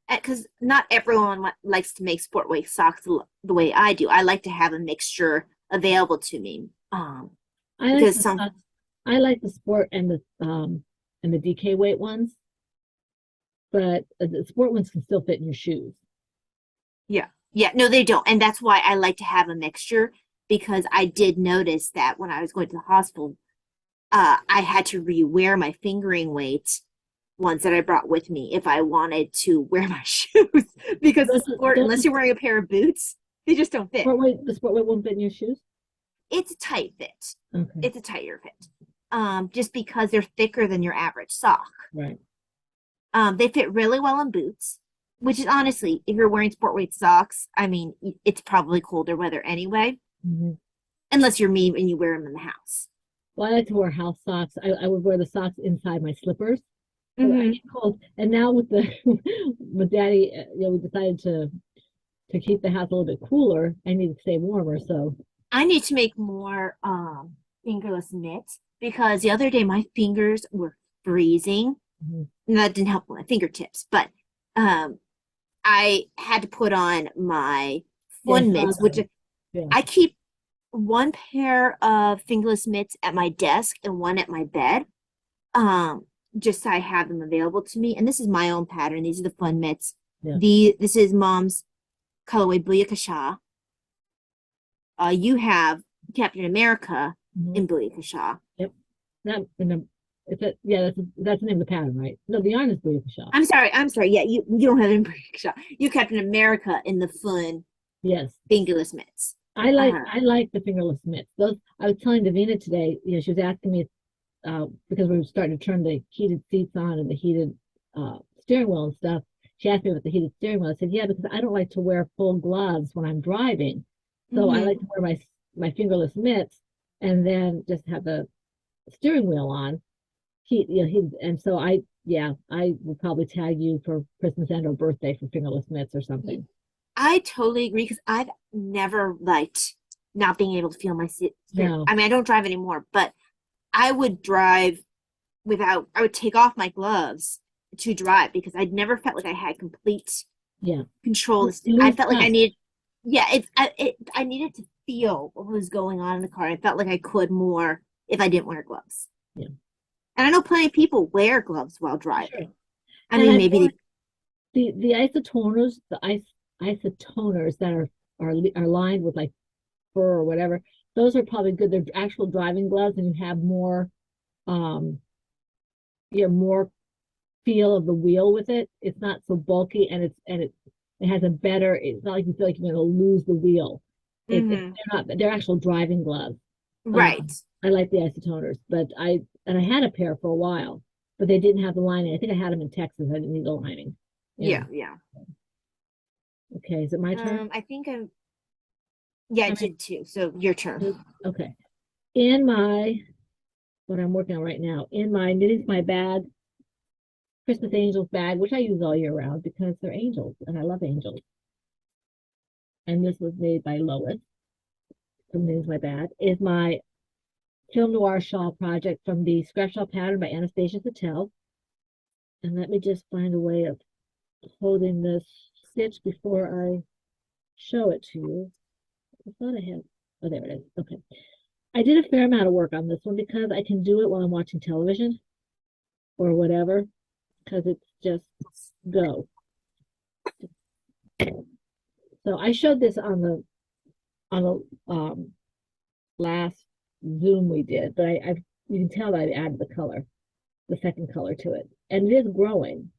Because not everyone likes to make sport weight socks the way I do. I like to have a mixture available to me. I like Because the some, socks. I like the sport and the DK weight ones, but the sport ones can still fit in your shoes. yeah, yeah, no, they don't. And that's why I like to have a mixture because I did notice that when I was going to the hospital, I had to rewear my fingering weight ones that I brought with me if I wanted to wear my shoes because the Those, sport, those unless you're wearing a pair of boots, they just don't fit. the sport weight won't fit in your shoes. It's a tight fit. Okay, It's a tighter fit. Just because they're thicker than your average sock. right. They fit really well in boots, which is honestly, if you're wearing sport weight socks, I mean, it's probably colder weather anyway, Hmm. unless you're me and you wear them in the house. Well, I like to wear house socks. I would wear the socks inside my slippers. But I Mm-hmm. get cold, and now with the with Daddy, we decided to keep the house a little bit cooler. I need to stay warmer, so I need to make more fingerless mitts because the other day my fingers were freezing. mhm. And that didn't help with my fingertips, but um, I had to put on my Yeah, I fun saw mitts, which those. Yeah. I keep one pair of fingerless mitts at my desk and one at my bed. Um, just so I have them available to me. And this is my own pattern. These are the fun mitts. Yeah. This is Mom's colorway Booyakasha. You have Captain America Mhm. in Booyakasha. Yep. That in the it's a, yeah, that's the name of the pattern, right? No, the yarn is Booyah Shop. I'm sorry. Yeah, you don't have it in Booyakasha. You Captain America in the fun Yes. fingerless mitts. I like the fingerless mitts. Those I was telling Davina today, she was asking me because we were starting to turn the heated seats on and the heated steering wheel and stuff. She asked me about the heated steering wheel. I said, yeah, because I don't like to wear full gloves when I'm driving. So I Mm-hmm. like to wear my fingerless mitts and then just have the steering wheel on. And so I will probably tag you for Christmas and or birthday for fingerless mitts or something. I totally agree because I've never liked not being able to feel my seat. No, I mean, I don't drive anymore, but I would drive I would take off my gloves to drive because I'd never felt like I had complete yeah. control. You I lose felt like I touch. needed, yeah, I needed to feel what was going on in the car. I felt like I could more if I didn't wear gloves. Yeah, And I know plenty of people wear gloves while driving. sure. I And mean, I maybe bought the isotoners, isotoners that are lined with like fur or whatever. Those are probably good. They're actual driving gloves, and you have um, more feel of the wheel with it. It's not so bulky, and it has a better. It's not like you feel like you're going to lose the wheel. hmm They're actual driving gloves. right. I like the isotoners, but I had a pair for a while, but they didn't have the lining. I think I had them in Texas. I didn't need the lining. Yeah. Yeah, yeah. Okay. Is it my turn? I think yeah, I Am did too. So your turn. Okay. In my what I'm working on right now, in my knitting's my bag, Christmas angels bag, which I use all year round because they're angels and I love angels. And this was made by Lois from Knitting's My Bag, is my film noir shawl project from the scratch shawl pattern by Anastasia Patel. And let me just find a way of holding this stitch before I show it to you. I thought I had, oh, there it is. Okay. I did a fair amount of work on this one because I can do it while I'm watching television or whatever, because it's just go. So I showed this on the last Zoom we did, but you can tell that I added the color, the second color to it, and it is growing.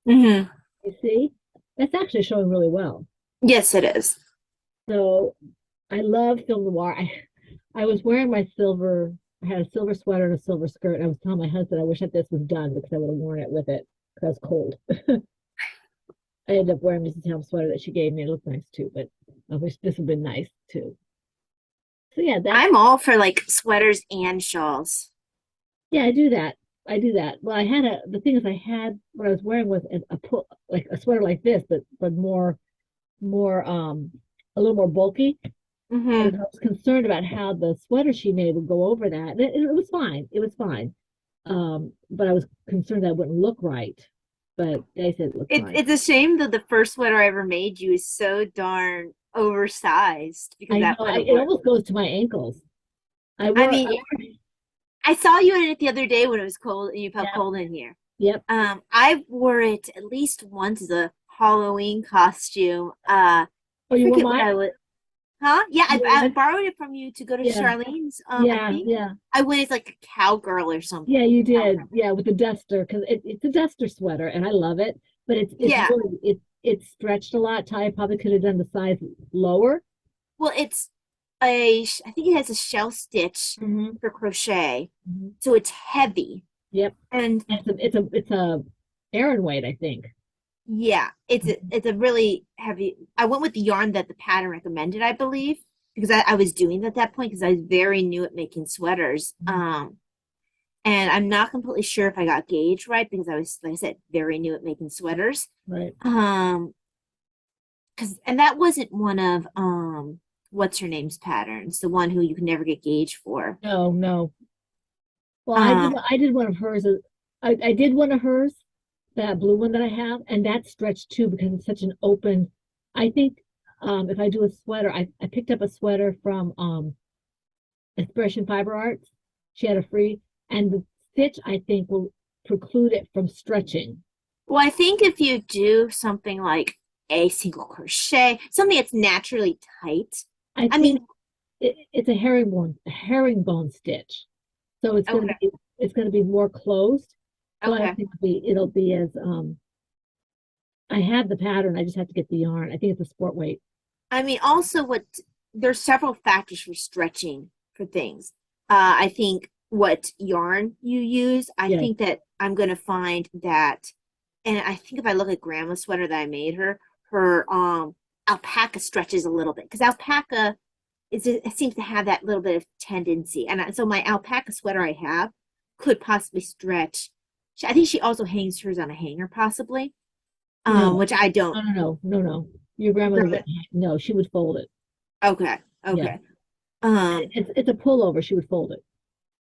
hmm You see, that's actually showing really well. Yes, it is. So I love film noir. I was wearing my silver. I had a silver sweater and a silver skirt. And I was telling my husband I wish that this was done because I would have worn it with it because it's cold. I ended up wearing Mrs. Helm's sweater that she gave me. It looked nice too, but I wish this would have been nice too. So I'm all for like sweaters and shawls. I do that. I do that. Well, the thing is I had what I was wearing was like a sweater like this, but more a little more bulky. hmm And I was concerned about how the sweater she made would go over that. It was fine. It was fine. But I was concerned that it wouldn't look right. But they said it looked fine. It's a shame that the first sweater I ever made you is so darn oversized because I know that would have it worked. almost goes to my ankles. I mean, I wore, I saw you in it the other day when it was cold and you felt yep, cold in here. yep. I wore it at least once as a Halloween costume. Oh, I you wore forget what mine? I would. Huh? Yeah, You wore I mine? borrowed it from you to go to Yeah, Charlene's. I yeah, think yeah. I went as like a cowgirl or Yeah, something. you did. Yeah, with the duster, because it's a duster sweater, and I love it. But it's Yeah. really it's stretched a lot. Ty probably could have done the size lower. Well, I think it has a shell stitch Hmm. for crochet, Hmm. so it's heavy. Yep. And It's a Aran weight, I think. yeah, Mhm. it's a really heavy. I went with the yarn that the pattern recommended, I believe, because I was doing it at that point because I was very new at making sweaters. And I'm not completely sure if I got gauge right because I was, like I said, very new at making sweaters. Right. Um, because and that wasn't one of what's her name's patterns, the one who you can never get gauge for. No, no. Well, Um, I did one of hers. I did one of hers, that blue one that I have, and that stretched too because it's such an open. I think if I do a sweater, I picked up a sweater from Expression Fiber Arts. She had a free, and the stitch I think will preclude it from stretching. well, I think if you do something like a single crochet, something that's naturally tight. I I think mean, it's a herringbone stitch, so okay, it's gonna be more closed. So I don't okay. think it'll be as I have the pattern. I just have to get the yarn. I think it's a sport weight. I mean, also what there's several factors for stretching for things. I think what yarn you use, I Yeah. think that I'm gonna find that, and I think if I look at grandma's sweater that I made her, her alpaca stretches a little bit because alpaca it seems to have that little bit of tendency, and so my alpaca sweater I have could possibly stretch. I think she also hangs hers on a hanger, possibly, No, which I don't. no. Your grandmother wouldn't. No, she would fold it. Okay, Yeah. okay. Um, It's a pullover. She would fold it.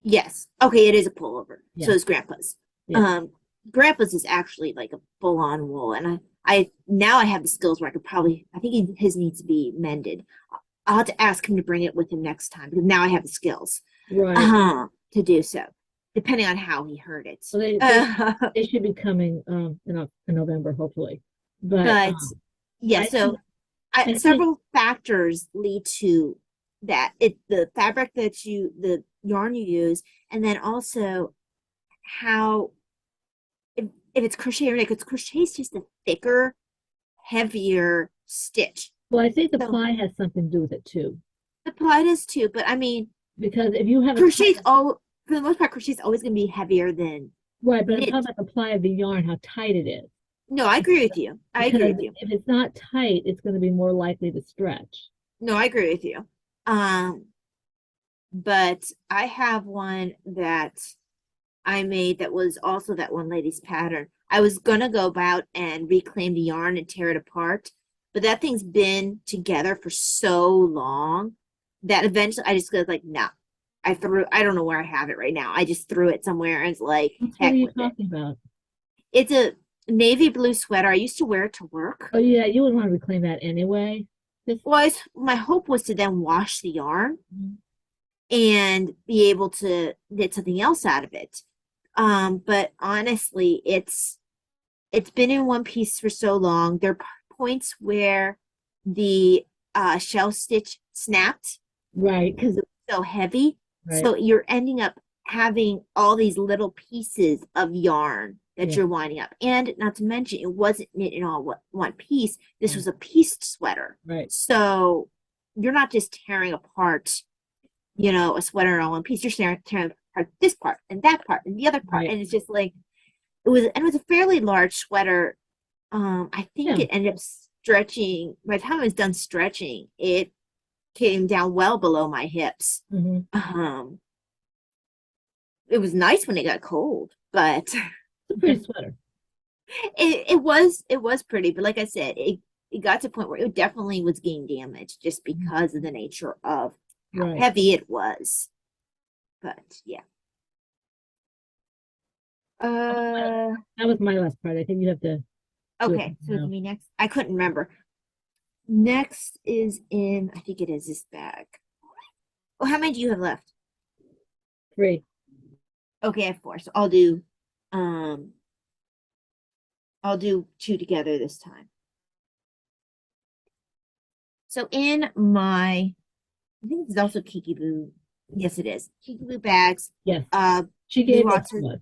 yes. Okay, it is a pullover. So Yeah. is grandpa's. Yeah. Um, grandpa's is actually like a full-on wool, and I now I have the skills where I could probably. I think his needs to be mended. I'll have to ask him to bring it with him next time because now I have the skills Right. to do so, depending on how he heard it. So they should be coming in November, hopefully. But But yeah, I so think I think several factors lead to that. The fabric that the yarn you use, and then also how if it's crochet or knit, because crochet is just a thicker, heavier stitch. well, I think the So ply has something to do with it too. the ply does too, but I mean, Because if you have a tight, crochet's all for the most part, crochet's always going to be heavier than right, but I'm knit. talking about the ply of the yarn, how tight it is. No, I agree with you. I agree Because with you. if it's not tight, it's going to be more likely to stretch. No, I agree with you. Um, but I have one that I made that was also that one lady's pattern. I was gonna go about and reclaim the yarn and tear it apart, but that thing's been together for so long that eventually I just was like, no. I don't know where I have it right now. I just threw it somewhere and it's like, What are heck you with it. talking about? It's a navy blue sweater. I used to wear it to work. Oh yeah, you would want to reclaim that anyway. Just Well, my hope was to then wash the yarn and be able to get something else out of it. But honestly, it's been in one piece for so long. There are points where the shell stitch snapped right, because it was so heavy. right, So you're ending up having all these little pieces of yarn that yeah, you're winding up. And not to mention, it wasn't knit in all one piece. This yeah, was a pieced sweater. right, So you're not just tearing apart, a sweater in all one piece. You're tearing apart this part and that part and the other part. right. And it's just like, it was a fairly large sweater. I think Yeah. it ended up stretching. By the time it was done stretching, it came down well below my hips. Hmm. Um, it was nice when it got cold, but It's a pretty sweater. it was pretty. But like I said, it got to a point where it definitely was getting damaged just Mhm. because of the nature of how Right. heavy it was. But yeah. Uh, That was my last part. I think you have to do it okay, so it's now. me next. I couldn't remember. Next is in, I think it is this bag. Oh, how many do you have left? 3. Okay, I have 4. So um, I'll do 2 together this time. So in my, I think this is also Kiki Boo. Yes, it is. Kiki Boo bags. Yes. Uh, She Blue gave those to Autism. us.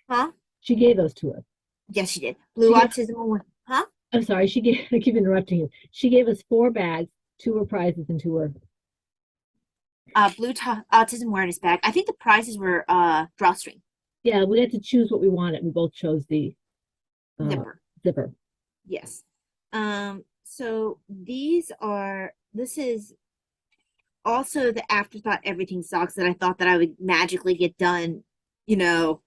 Huh? She gave those to us. Yes, she did. She Blue gave, Autism Award. Huh? I'm sorry, she gave, I keep interrupting you. She gave us 4 bags, 2 were prizes and 2 were, Autism Awareness bag. I think the prizes were drawstring, yeah, we had to choose what we wanted. We both chose the uh, zipper. zipper. Yes. So this is also the afterthought everything socks that I thought that I would magically get done, while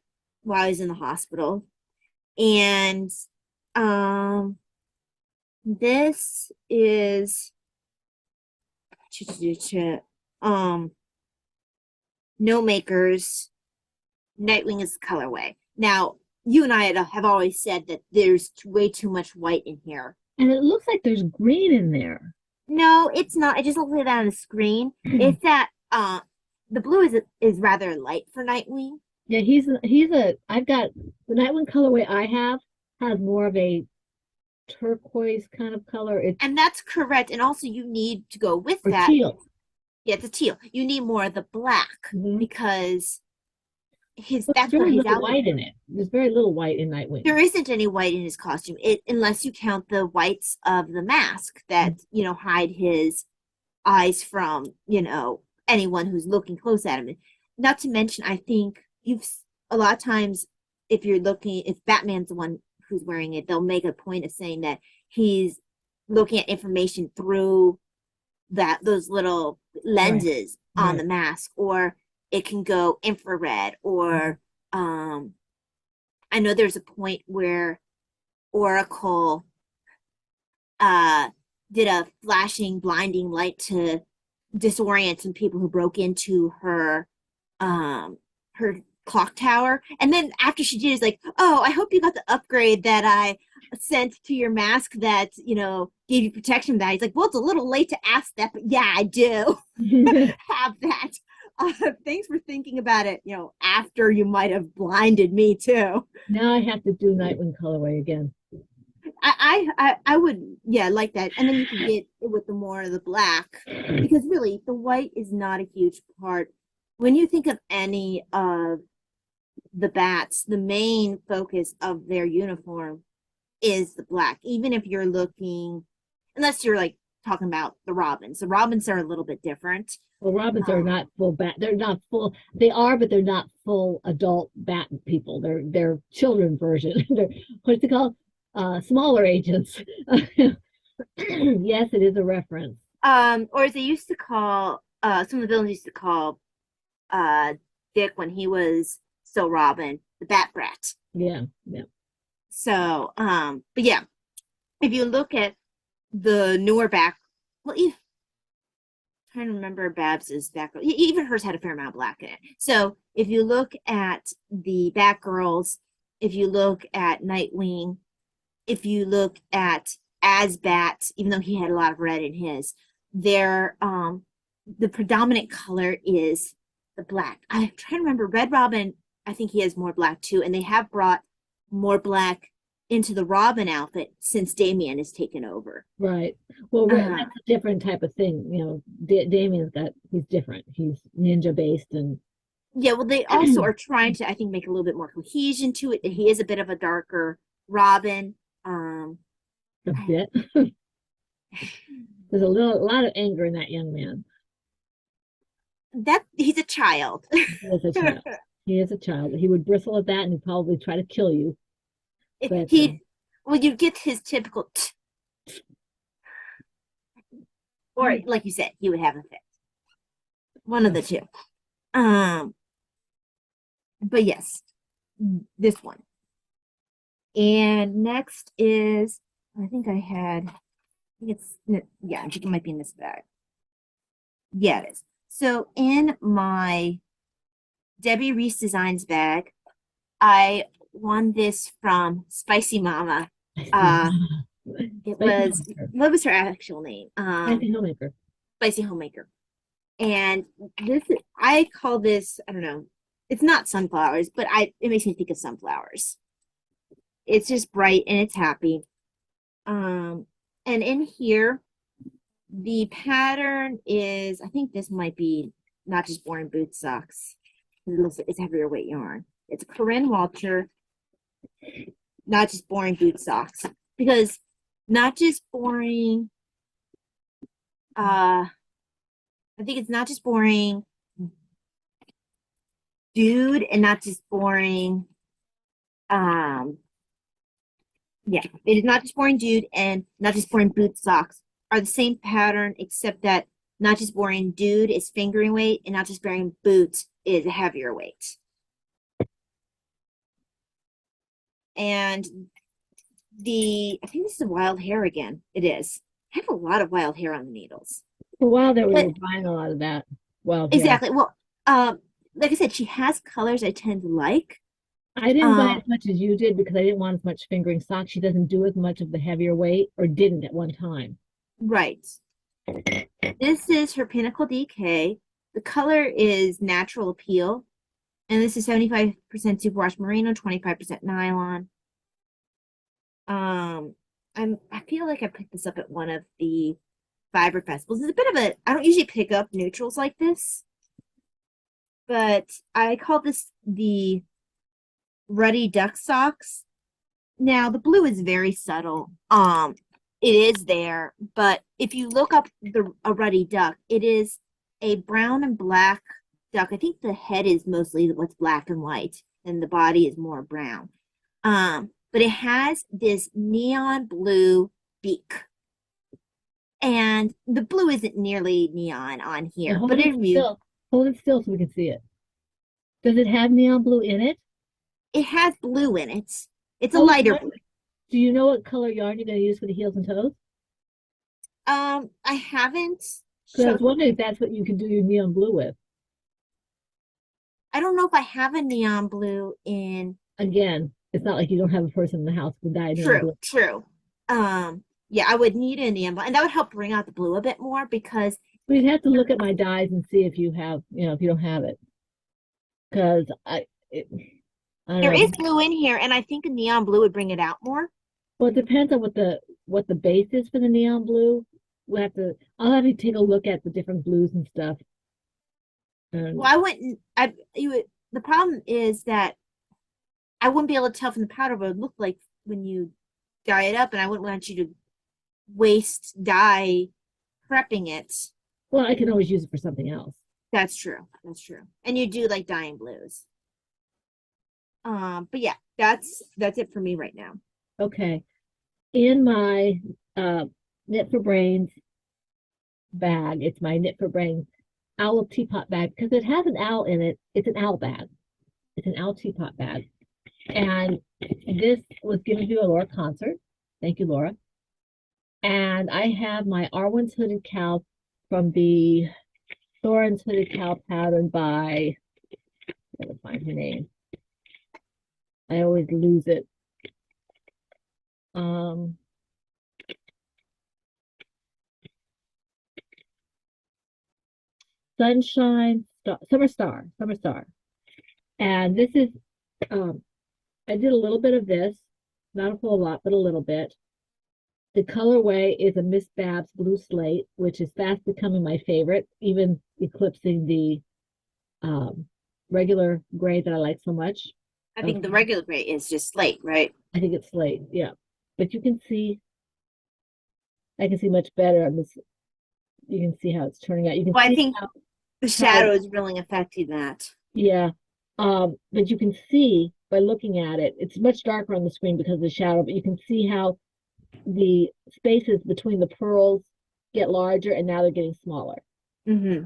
I was in the hospital. And um this is um No Makers Nightwing is the colorway. Now, you and I have always said that there's way too much white in here. And it looks like there's green in there. No, it's not. It just looks like that on the screen. It's that the blue is rather light for Nightwing. Yeah, I've got the Nightwing colorway I have has more of a turquoise kind of color. It's And that's correct. And also you need to go with or that. teal. Yeah, it's a teal. You need more of the black Mhm. because But there's that's where very his little outfit. white in it. There's very little white in Nightwing. There isn't any white in his costume, unless you count the whites of the mask that, hide his eyes from, anyone who's looking close at him. Not to mention, I think a lot of times, if Batman's the one who's wearing it, they'll make a point of saying that he's looking at information through those little Right, lenses on right. the mask, or it can go infrared, or I know there's a point where Oracle did a flashing, blinding light to disorient some people who broke into her clock tower. And then after she did, it's like, oh, I hope you got the upgrade that I sent to your mask that gave you protection. That he's like, well, it's a little late to ask that, but yeah, I do have that. Thanks for thinking about it. After you might have blinded me too. Now I have to do Nightwing colorway again. I would, yeah, like that. And then you can get with the more of the black, because really the white is not a huge part. When you think of any of the bats, the main focus of their uniform is the black. Even if you're looking, unless you're like talking about the robins. The robins are a little bit different. Well, robins are not full bat. They're not full. They are, but they're not full adult bat people. They're children version. They're what's it called? Smaller agents. Yes, it is a reference. Or as they used to call, some of the villains used to call Dick when he was still Robin, the Bat Brat. Yeah, yeah. So, but yeah, if you look at the newer back, well, trying to remember Babs's Batgirl. Even hers had a fair amount of black in it. So if you look at the Batgirls, if you look at Nightwing, if you look at Asbat, even though he had a lot of red in his, the predominant color is the black. I'm trying to remember Red Robin. I think he has more black too, and they have brought more black into the Robin outfit since Damian has taken over. Right. Well, that's a different type of thing. Damien's he's different. He's ninja based and. Yeah, well, they also are trying to, I think, make a little bit more cohesion to it. He is a bit of a darker Robin. A bit. There's a lot of anger in that young man. That he's a child. He is a child. He is a child. He would bristle at that and he'd probably try to kill you. But, well, you get his typical, or like you said, he would have a fit. One of the two. But yes, this one. And next is, I think it's, yeah, I think it might be in this bag. Yeah, it is. So in my Debbie Reese Designs bag, I won this from Spicy Mama. I see. It Spicy was, homemaker. what was her actual name? Spicy homemaker. Spicy Homemaker. And I call this, I don't know, it's not sunflowers, but it makes me think of sunflowers. It's just bright and it's happy. And in here, the pattern is, I think this might be Not Just Boring Boot Socks. It's heavier weight yarn. It's Corinne Walter, Not Just Boring Boot Socks. Because Not Just Boring, I think it's Not Just Boring Dude and Not Just Boring, yeah, it is Not Just Boring Dude and Not Just Boring Boot Socks are the same pattern, except that Not Just Boring Dude is fingering weight and Not Just Boring Boots is a heavier weight. And I think this is wild hair again. It is. I have a lot of wild hair on the needles. For a while there, we were buying a lot of that. Well, exactly. Well, like I said, she has colors I tend to like. I didn't buy as much as you did because I didn't want as much fingering socks. She doesn't do as much of the heavier weight, or didn't at one time. Right. This is her Pinnacle Dk. The color is Natural Appeal. And this is 75% superwash merino, 25% nylon. I feel like I picked this up at one of the fiber festivals. It's a bit of I don't usually pick up neutrals like this, but I call this the Ruddy Duck Socks. Now the blue is very subtle. It is there, but if you look up a Ruddy Duck, it is a brown and black duck. I think the head is mostly what's black and white, and the body is more brown. But it has this neon blue beak. And the blue isn't nearly neon on here. Hold it still so we can see it. Does it have neon blue in it? It has blue in it. It's a lighter blue. Do you know what color yarn you're going to use for the heels and toes? I haven't. Because I was wondering if that's what you can do your neon blue with. I don't know if I have a neon blue in. Again, it's not like you don't have a person in the house who dyed neon blue. True. Yeah, I would need a neon blue, and that would help bring out the blue a bit more because we'd have to look at my dyes and see if you have, if you don't have it. Because there is blue in here, and I think a neon blue would bring it out more. Well, it depends on what the base is for the neon blue. I'll have you take a look at the different blues and stuff. Well, I wouldn't. The problem is that I wouldn't be able to tell from the powder what it would look like when you dye it up, and I wouldn't want you to waste dye prepping it. Well, I can always use it for something else. That's true. And you do like dyeing blues. But yeah, that's it for me right now. Okay. In my Knit for Brains bag, it's my Knit for Brains owl teapot bag because it has an owl in it. It's an owl bag. It's an owl teapot bag. And this was given to you at Laura concert. Thank you, Laura. And I have my Arwen's Hooded Cow from the Thorin's Hooded Cow pattern by, I gotta find her name. I always lose it. Summer Star. And this is, I did a little bit of this, not a whole lot, but a little bit. The colorway is a Miss Babs Blue Slate, which is fast becoming my favorite, even eclipsing the regular gray that I like so much. I think the regular gray is just slate, right? I think it's slate, yeah. But you can see, I can see much better on this. You can see how it's turning out. You can I think the shadow is really affecting that. Yeah. But you can see by looking at it, it's much darker on the screen because of the shadow, but you can see how the spaces between the pearls get larger and now they're getting smaller. Mm-hmm.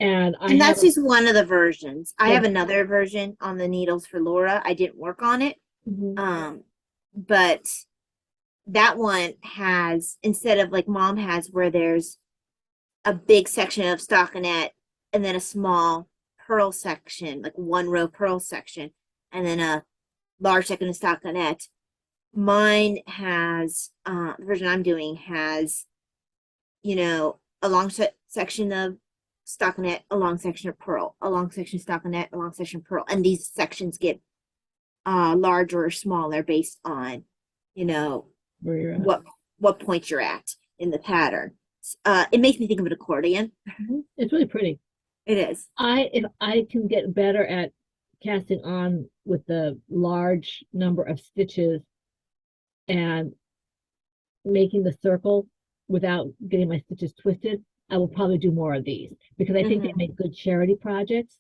And that's just one of the versions. I have another version on the needles for Laura. I didn't work on it. Mm-hmm. But that one has, instead of like Mom has, where there's a big section of stockinette and then a small pearl section, like one row pearl section, and then a large second stockinette. Mine has the version I'm doing has, a long section of stockinette, a long section of purl, a long section of stockinette, a long section of purl, and these sections get larger or smaller based on, Where you're at. what point you're at in the pattern. It makes me think of an accordion. It's really pretty. It is. If I can get better at casting on with the large number of stitches and making the circle without getting my stitches twisted, I will probably do more of these because I think they make good charity projects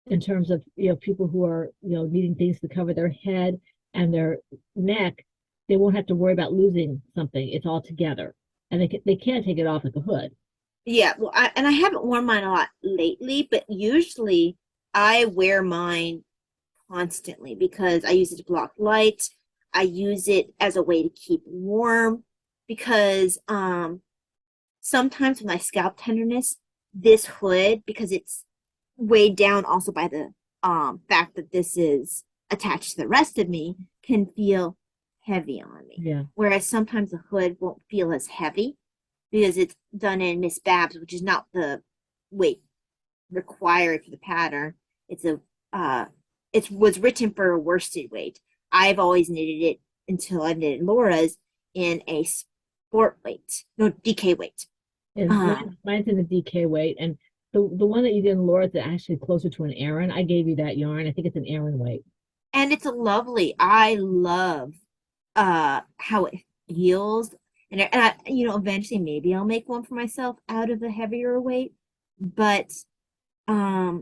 in terms of, people who are, needing things to cover their head and their neck. They won't have to worry about losing something. It's all together, and they can take it off like a hood. Yeah, well, I haven't worn mine a lot lately, but usually I wear mine constantly because I use it to block light. I use it as a way to keep warm because sometimes with my scalp tenderness, this hood, because it's weighed down also by the fact that this is attached to the rest of me, can feel heavy on me. Yeah. Whereas sometimes the hood won't feel as heavy because it's done in Miss Babs, which is not the weight required for the pattern. It was written for a worsted weight. I've always knitted it until I knitted Laura's in a sport weight, no DK weight. And mine's in the DK weight, and the one that you did in Laura's is actually closer to an Aran. I gave you that yarn. I think it's an Aran weight. And it's I love how it feels. And I, eventually maybe I'll make one for myself out of a heavier weight, but I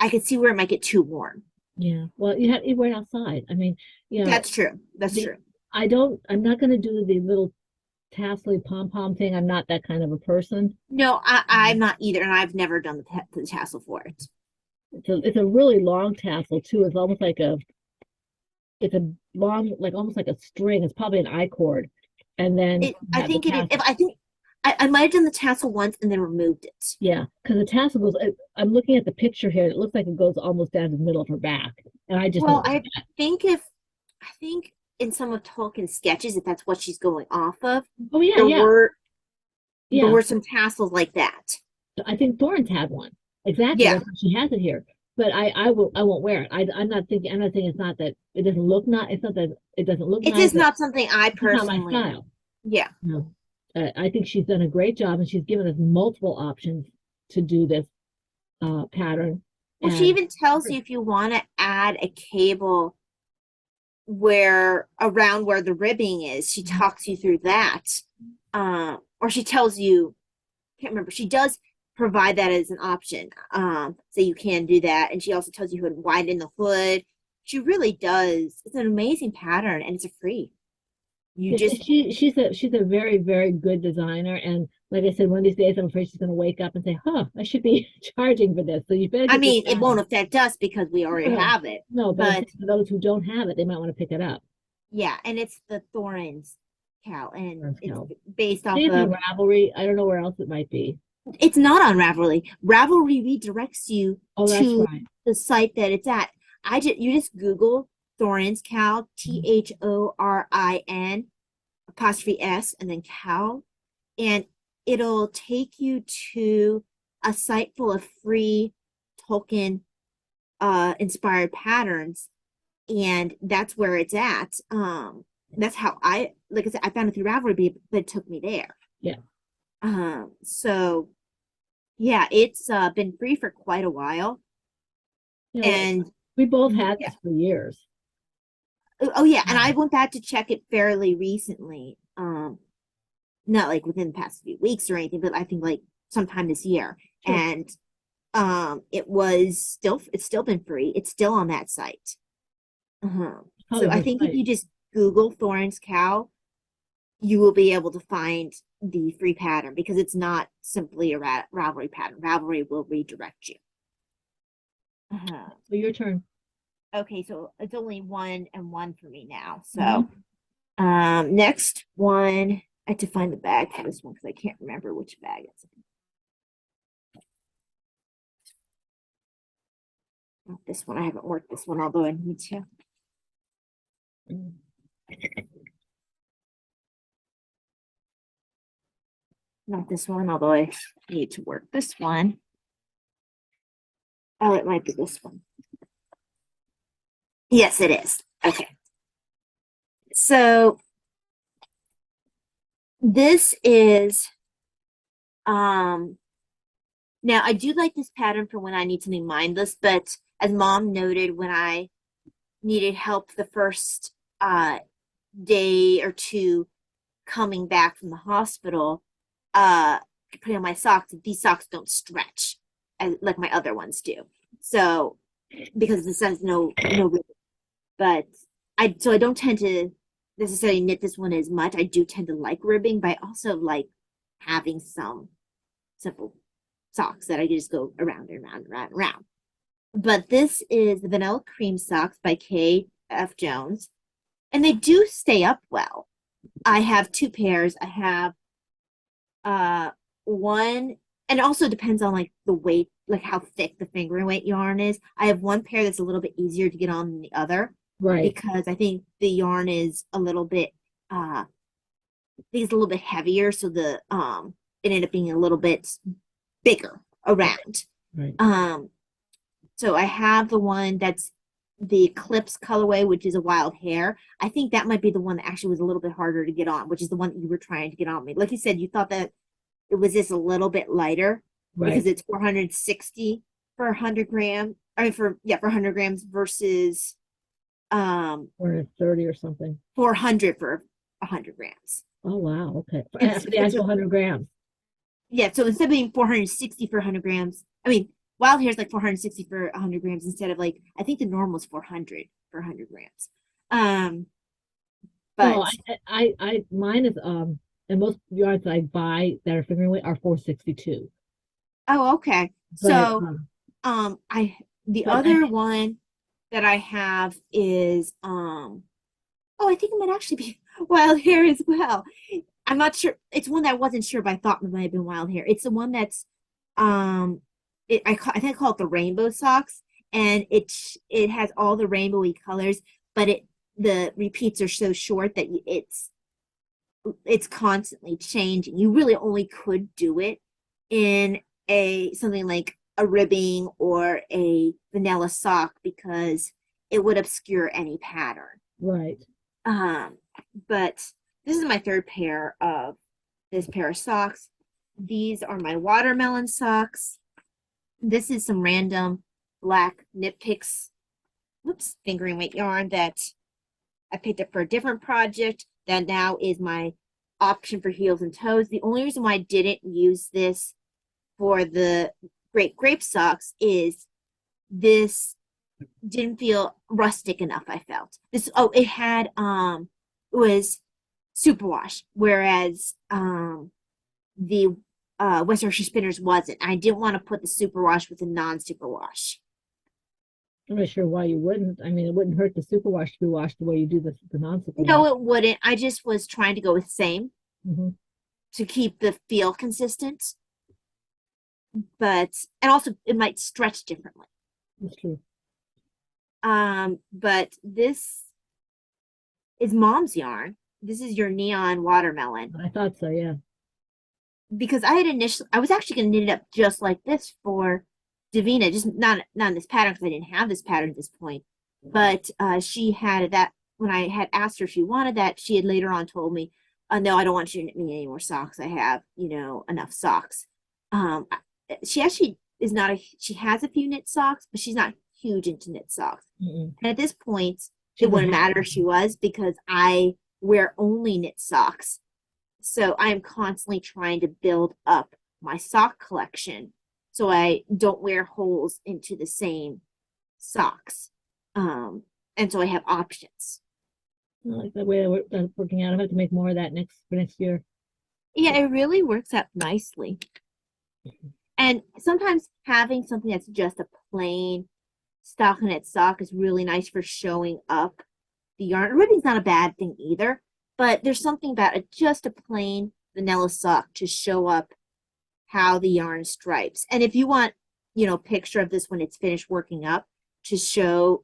could see where it might get too warm. Yeah. Well, you wear it outside. I mean, That's true. That's true. I'm not going to do the little tassely pom-pom thing. I'm not that kind of a person. No, I'm not either, and I've never done the tassel for it. It's a really long tassel too. It's almost like it's a long, like almost like a string. It's probably an I-cord. And then I think I might have done the tassel once and then removed it. Yeah, because the tassel goes. I'm looking at the picture here. It looks like it goes almost down to the middle of her back, and I just I think in some of Tolkien's sketches, if that's what she's going off of, there were some tassels like that. I think Thorne's had one. Exactly. Yeah. She has it here. But I won't wear it. I'm not saying it's not that it doesn't look nice. It's not that it doesn't look nice. It is not something I personally. Not my style. Yeah. No. I think she's done a great job, and she's given us multiple options to do this pattern. Well, she even tells you if you want to add a cable around where the ribbing is, she talks you through that. Or she tells you, can't remember, she does provide that as an option. So you can do that. And she also tells you how to widen the hood. She really does. It's an amazing pattern, and it's a free. She's a very, very good designer, and like I said, one of these days I'm afraid she's going to wake up and say, I should be charging for this. So you better it won't affect us because we already have it. No, but for those who don't have it, they might want to pick it up. Yeah, and it's the Thorns cow, and it's based off of Ravelry. I don't know where else it might be. It's not on Ravelry. Ravelry redirects you to the site that it's at. You just Google Thorin's cow, THORIN '(S) and then cow, and it'll take you to a site full of free Tolkien inspired patterns, and that's where it's at. That's how I said, I found it through Ravelry, but it took me there. Yeah. So yeah, it's been free for quite a while. And we both had this for years. Oh yeah, and I went back to check it fairly recently. Not like within the past few weeks or anything, but I think like sometime this year. Sure. And it's still been free. It's still on that site. So I think if you just Google Thorin's cow, you will be able to find the free pattern because it's not simply a Ravelry pattern. Ravelry will redirect you. So your turn. Okay, so it's only 1 and 1 for me now. So next one, I have to find the bag for this one because I can't remember which bag it's in. Not this one. I haven't worked this one, although I need to. Not this one, although I need to work this one. Oh, it might be this one. Yes, it is. Okay. So this is, now I do like this pattern for when I need something mindless, but as Mom noted, when I needed help the first day or two coming back from the hospital, putting on my socks, these socks don't stretch like my other ones do. So because this has no ribbon. But I don't tend to necessarily knit this one as much. I do tend to like ribbing, but I also like having some simple socks that I can just go around and around and around and around. But this is the Vanilla Cream Socks by K.F. Jones, and they do stay up well. I have two pairs. I have one, and it also depends on like the weight, like how thick the fingering weight yarn is. I have one pair that's a little bit easier to get on than the other. Right. Because I think the yarn is a little bit I think it's a little bit heavier, so the it ended up being a little bit bigger around. Right. So I have the one that's the Eclipse colorway, which is a wild hair. I think that might be the one that actually was a little bit harder to get on, which is the one that you were trying to get on me. Like you said, you thought that it was just a little bit lighter because it's 460 for 100 grams. I mean, for 100 grams versus 430 or something. 400 for 100 grams. Oh wow, okay. For the actual 100 grams. Yeah, so instead of being 460 for 100 grams, I mean, wild hair is like 460 for 100 grams instead of like, I think the normal is 400 for 100 grams. But no, I mine is and most yards I buy that are fingering weight are 462. oh, okay. But So the other one that I have is oh, I think it might actually be wild hair as well. I'm not sure. It's one that I wasn't sure, but I thought it might have been wild hair. It's the one that's I think I call it the rainbow socks, and it has all the rainbowy colors, but the repeats are so short that it's constantly changing. You really only could do it in something like a ribbing or a vanilla sock because it would obscure any pattern. Right. But this is my third pair of this pair of socks. These are my watermelon socks. This is some random black Knit Picks, fingering weight yarn that I picked up for a different project that now is my option for heels and toes. The only reason why I didn't use this for the Great Grape socks is this didn't feel rustic enough. I felt this. Oh, it had it was superwash, whereas the West Yorkshire Spinners wasn't. I didn't want to put the superwash with the non-superwash. I'm not sure why you wouldn't. I mean, it wouldn't hurt the superwash to be washed the way you do the non-superwash. No, it wouldn't. I just was trying to go with same to keep the feel consistent. But and also it might stretch differently. That's true. But this is Mom's yarn. This is your neon watermelon. I thought so, yeah. Because I was actually going to knit it up just like this for Davina, just not in this pattern because I didn't have this pattern at this point. But she had that when I had asked her if she wanted that. She had later on told me, "No, I don't want you to knit me any more socks. I have enough socks." She actually is not she has a few knit socks, but she's not huge into knit socks. And at this point, it wouldn't matter if she was because I wear only knit socks. So I'm constantly trying to build up my sock collection so I don't wear holes into the same socks. And so I have options. I like the way that's working out. I have to make more of that for next year. Yeah, it really works out nicely. And sometimes having something that's just a plain stockinette sock is really nice for showing up the yarn. Ribbing's not a bad thing either, but there's something about just a plain vanilla sock to show up how the yarn stripes. And if you want, picture of this when it's finished working up to show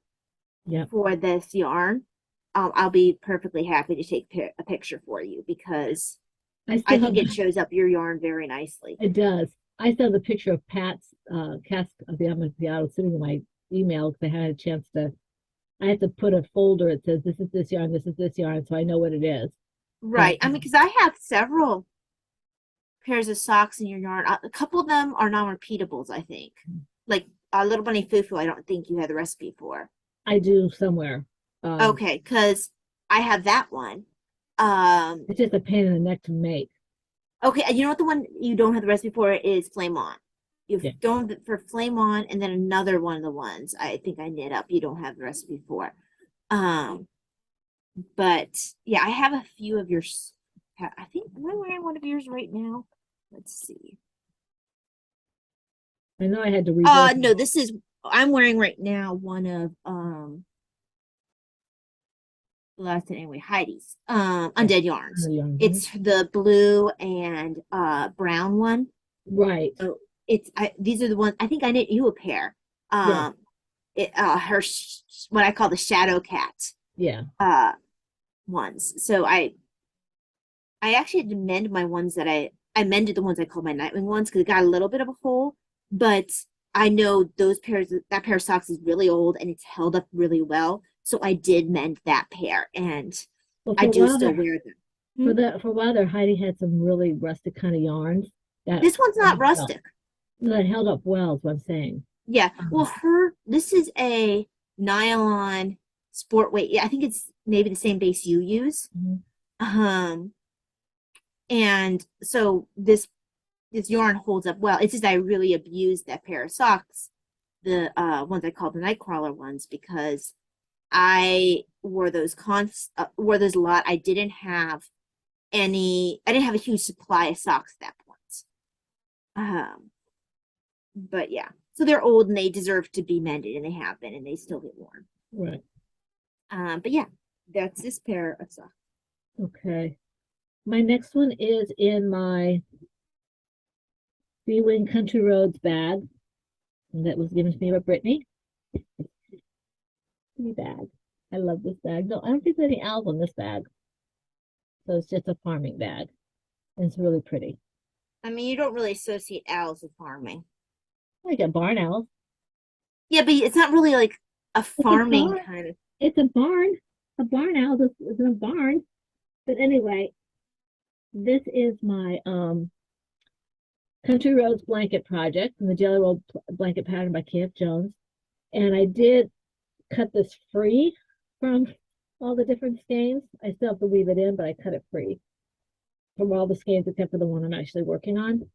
for this yarn, I'll be perfectly happy to take a picture for you because I I still have, think it shows up your yarn very nicely. it does. I still have the picture of Pat's cast of the Amontillado sitting in my email because I had a chance to. I have to put a folder. It says this is this yarn, this is this yarn, so I know what it is. But Right. I mean, because I have several pairs of socks in your yarn. A couple of them are non-repeatables, I think. Like Little Bunny Fufu, I don't think you had the recipe for. I do somewhere. Okay, because I have that one. It's just a pain in the neck to make. Okay, and you know what the one you don't have the recipe for is Flame On. You Yeah. don't have it for Flame On, and then another one of the ones I think I knit up you don't have the recipe for. But yeah, I have a few of yours. I think am I wearing one of yours right now? Let's see. I know I had to rework. No, this is I'm wearing right now one of last anyway, Heidi's Undead Yarns. It's the blue and brown one. Right. So these are the ones I think I knit you a pair. Yeah. Her what I call the Shadow Cat. Yeah. Ones. So I actually had to mend my ones that I mended the ones I called my Nightwing ones because it got a little bit of a hole, but I know that pair of socks is really old and it's held up really well. So I did mend that pair and I do still wear them. For a while there, Heidi had some really rustic kind of yarns. This one's not rustic. That held up well, is what I'm saying. Yeah. Well, this is a nylon sport weight. Yeah, I think it's maybe the same base you use. And so this yarn holds up well. It's just I really abused that pair of socks, the ones I call the Nightcrawler ones, because I wore those a lot. I didn't have a huge supply of socks at that point. But yeah, so they're old and they deserve to be mended, and they have been, and they still get worn. Right. But yeah, that's this pair of socks. Okay. My next one is in my B-Wing Country Roads bag that was given to me by Brittany. Bag. I love this bag. No, I don't think there's any owls on this bag. So it's just a farming bag. And it's really pretty. I mean, you don't really associate owls with farming. Like a barn owl. Yeah, but it's not really like a farming kind of. It's a barn. A barn owl is in a barn. But anyway, this is my Country Roads blanket project from the Jelly Roll blanket pattern by K.F. Jones. And I did cut this free from all the different skeins. I still have to weave it in, but I cut it free from all the skeins except for the one I'm actually working on.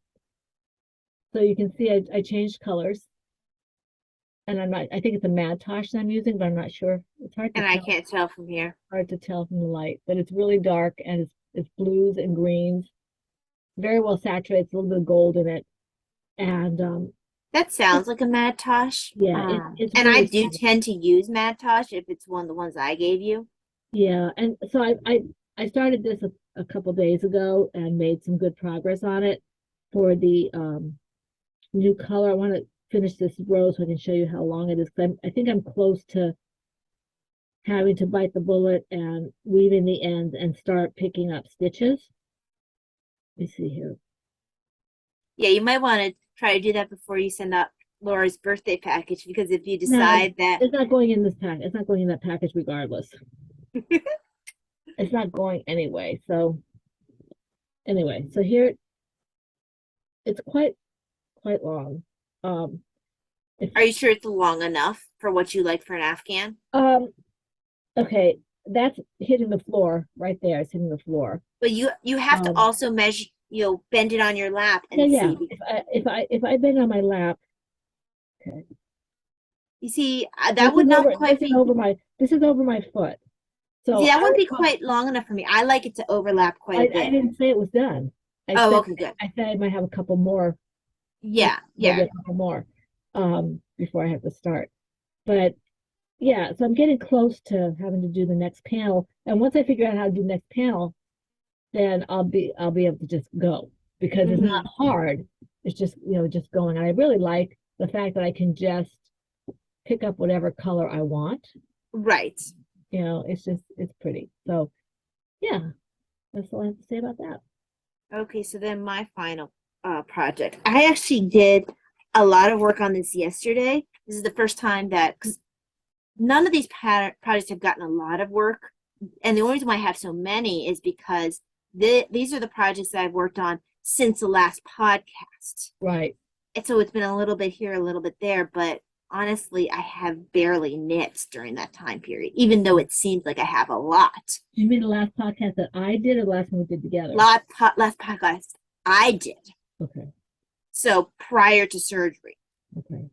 So you can see I changed colors. And I think it's a Madtosh that I'm using, but I'm not sure. It's hard to tell. And I can't tell from here. Hard to tell from the light, but it's really dark and it's blues and greens. Very well saturated, a little bit of gold in it. And that sounds like a Madtosh. Yeah, it's and really I do tend to use Madtosh if it's one of the ones I gave you. Yeah, and so I started this a couple days ago and made some good progress on it for the new color. I want to finish this row so I can show you how long it is. I think I'm close to having to bite the bullet and weaving the ends and start picking up stitches. Let me see here. Yeah, you might want to try to do that before you send out Laura's birthday package, because if you decide that it's not going in this pack, it's not going in that package regardless. It's not going anyway. So anyway, so here it's quite long. Are you sure it's long enough for what you like for an Afghan? Okay, that's hitting the floor right there. It's hitting the floor. But you have to also measure, bend it on your lap and yeah. see. If I bend on my lap, okay. You see, that would not quite be over my. This is over my foot. So see, that wouldn't be quite long enough for me. I like it to overlap quite a bit. I didn't say it was done. Okay, good. I said I might have a couple more. Yeah. A couple more, before I have to start. But yeah, so I'm getting close to having to do the next panel. And once I figure out how to do the next panel, then I'll be able to just go, because it's not hard. It's just, just going. And I really like the fact that I can just pick up whatever color I want. Right. it's pretty. So yeah, that's all I have to say about that. Okay, so then my final project. I actually did a lot of work on this yesterday. This is the first time that, because none of these projects have gotten a lot of work. And the only reason why I have so many is because these are the projects that I've worked on since the last podcast. Right. And so it's been a little bit here, a little bit there, but honestly, I have barely knit during that time period, even though it seems like I have a lot. You mean the last podcast that I did or the last one we did together? Last podcast I did. Okay. So prior to surgery. Okay.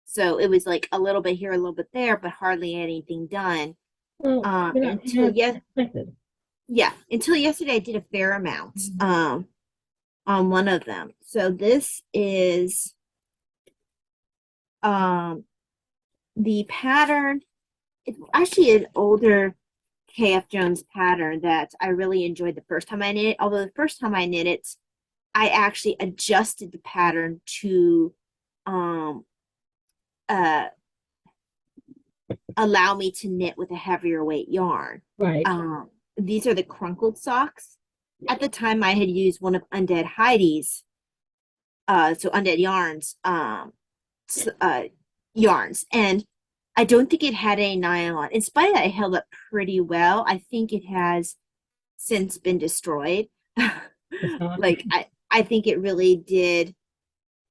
So it was like a little bit here, a little bit there, but hardly anything done. Well, Until yesterday I did a fair amount on one of them. So this is the pattern. It's actually an older KF Jones pattern that I really enjoyed the first time I knit it. Although the first time I knit it, I actually adjusted the pattern to allow me to knit with a heavier weight yarn. Right. These are the Crunkled Socks. At the time, I had used one of Undead Heidi's, so Undead Yarns, yarns, and I don't think it had any nylon. In spite of that, it held up pretty well. I think it has since been destroyed. Like I think it really did.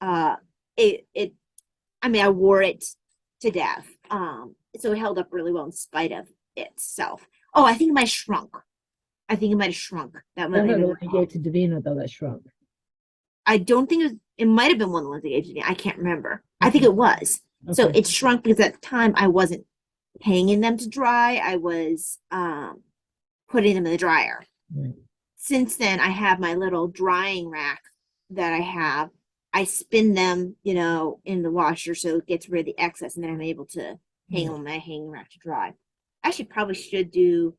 I mean, I wore it to death. So it held up really well in spite of itself. Oh, I think it might have shrunk. I think it might have shrunk. That one. That the one you gave to Davina, though, that shrunk. I don't think it might have been one of the ones I gave to Davina. I can't remember. I think it was. Okay. So it shrunk because at the time I wasn't hanging them to dry. I was putting them in the dryer. Right. Since then, I have my little drying rack that I have. I spin them, in the washer so it gets rid of the excess, and then I'm able to hang them on my hanging rack to dry. I probably should do,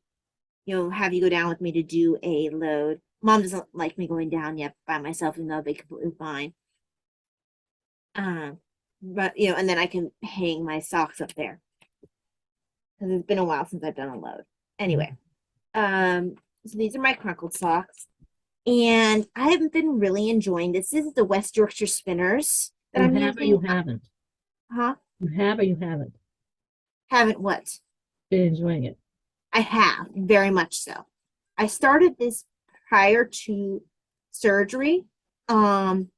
have you go down with me to do a load. Mom doesn't like me going down yet by myself, even though they'll be completely fine. But and then I can hang my socks up there because it's been a while since I've done a load. Anyway, so these are my Crunkled Socks. And I haven't been really enjoying this. This is the West Yorkshire Spinners that I'm using. Or you haven't? Huh? You have or you haven't? Haven't what? Been enjoying it. I have, very much so. I started this prior to surgery. And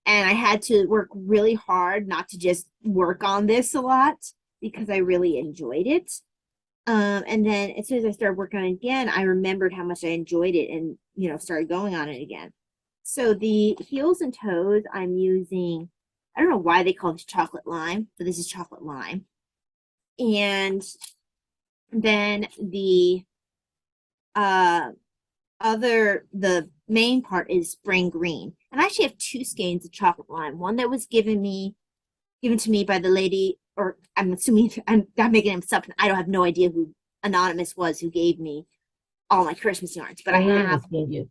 I had to work really hard not to just work on this a lot because I really enjoyed it. And then as soon as I started working on it again, I remembered how much I enjoyed it and, started going on it again. So the heels and toes I'm using, I don't know why they call this chocolate lime, but this is chocolate lime. And then the main part is spring green. And I actually have two skeins of chocolate lime. One that was given to me by the lady, or I'm assuming I'm making him up. I don't have no idea who Anonymous was who gave me all my Christmas yarns, but Anonymous gave you.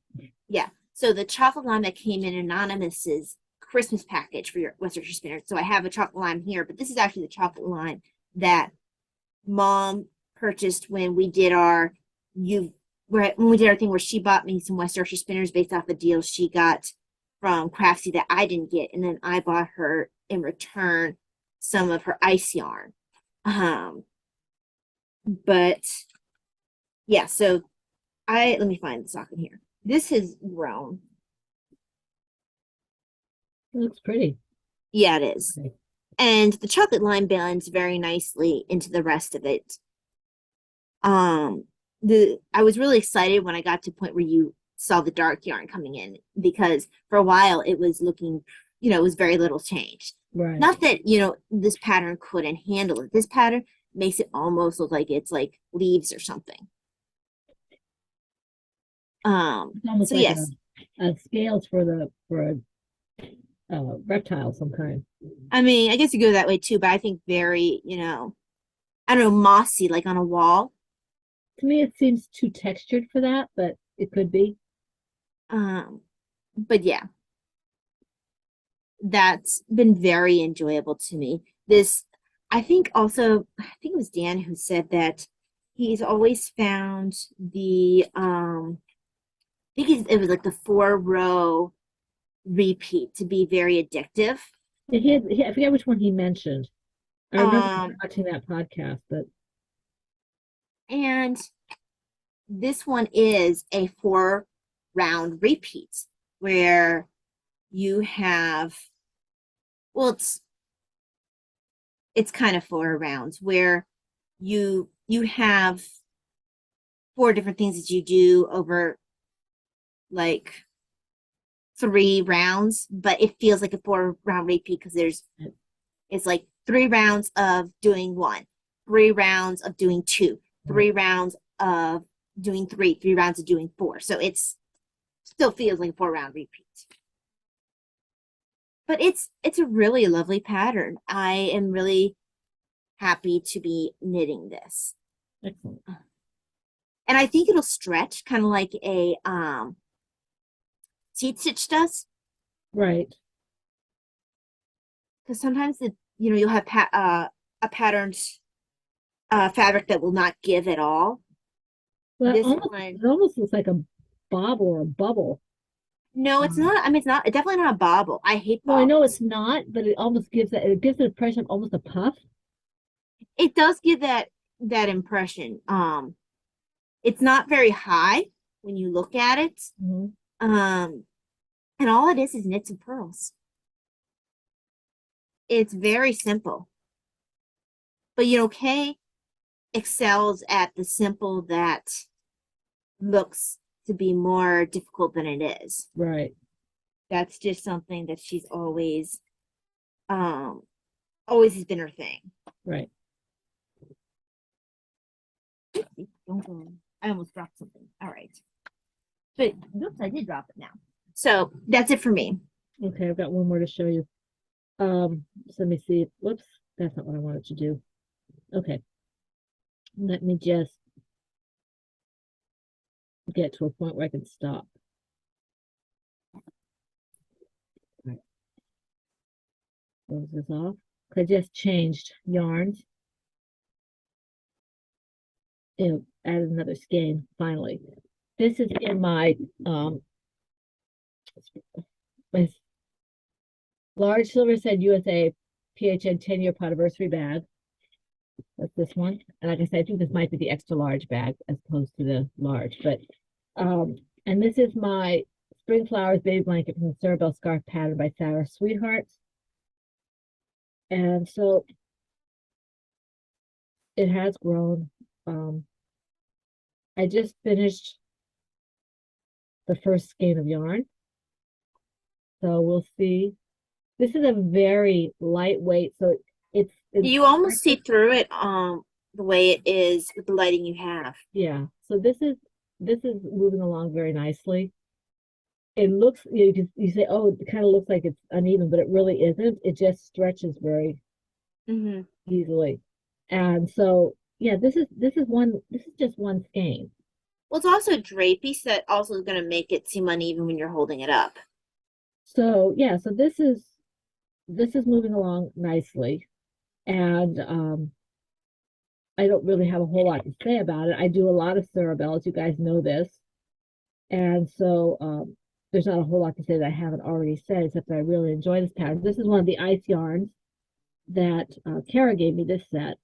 Yeah. So the chocolate lime that came in Anonymous's Christmas package for your West Yorkshire Spinners. So I have a chocolate lime here, but this is actually the chocolate lime that Mom purchased when we did our thing where she bought me some West Yorkshire Spinners based off the deal she got from Craftsy that I didn't get, and then I bought her in return some of her ice yarn. But yeah, so let me find the sock in here. This has grown. It looks pretty. Yeah, it is. Okay. And the chocolate lime blends very nicely into the rest of it. I was really excited when I got to the point where you saw the dark yarn coming in, because for a while it was looking, it was very little changed. Right. Not that, this pattern couldn't handle it. This pattern makes it almost look like it's like leaves or something. It's almost so like yes. A scales for a reptile of some kind. I mean, I guess you go that way too, but I think very, I don't know, mossy, like on a wall. To me, it seems too textured for that, but it could be. But yeah, that's been very enjoyable to me. I think it was Dan who said that he's always found the I think it was like the 4-row repeat to be very addictive. And I forget which one he mentioned. I remember Um, watching that podcast, but and this one is a 4-round repeat where you have, well, it's kind of 4 rounds where you have 4 different things that you do over like 3 rounds, but it feels like a 4-round repeat because it's like 3 rounds of doing 1, 3 rounds of doing 2, 3 rounds of doing 3, 3 rounds of doing 4. So it's still feels like a 4-round repeat. But it's a really lovely pattern. I am really happy to be knitting this. excellent. And I think it'll stretch kind of like a seed stitch does. Right. Because sometimes you'll have a patterned fabric that will not give at all. Well, This almost, one, it almost looks like a bob or a bubble. no, it's not. I mean, it's not. It's definitely not a bobble. I hate No, I know it's bobbles. not, but it almost gives the impression of almost a puff. It does give that impression. It's not very high when you look at it. Mm-hmm. And all it is knits and purls. It's very simple. But Kay excels at the simple that looks to be more difficult than it is. Right. That's just something that she's always has been her thing. Right. Don't go. I almost dropped something. All right. But oops, I did drop it now. So that's it for me. Okay, I've got one more to show you. So let me see. Whoops, that's not what I wanted to do. Okay. Let me just get to a point where I can stop. Right. Close this off. I just changed yarns. And added another skein finally. This is in my my large silver said USA PHN 10-year anniversary bag. That's this one. And like I said, I think this might be the extra large bag as opposed to the large. But and this is my Spring Flowers baby blanket from the Cerebell scarf pattern by Sarah Sweethearts. And so it has grown. I just finished the first skein of yarn. So we'll see. This is a very lightweight, so it's You almost see through it the way it is with the lighting you have. yeah. So this is moving along very nicely. It looks you say, oh, it kind of looks like it's uneven, but it really isn't. It just stretches very easily. And so yeah, this is just one skein. Well, it's also drapey, so that also is going to make it seem uneven when you're holding it up. So yeah, so this is moving along nicely. And I don't really have a whole lot to say about it. I do a lot of Cerebells, you guys know this. And so there's not a whole lot to say that I haven't already said, except that I really enjoy this pattern. This is one of the ice yarns that Kara gave me this set.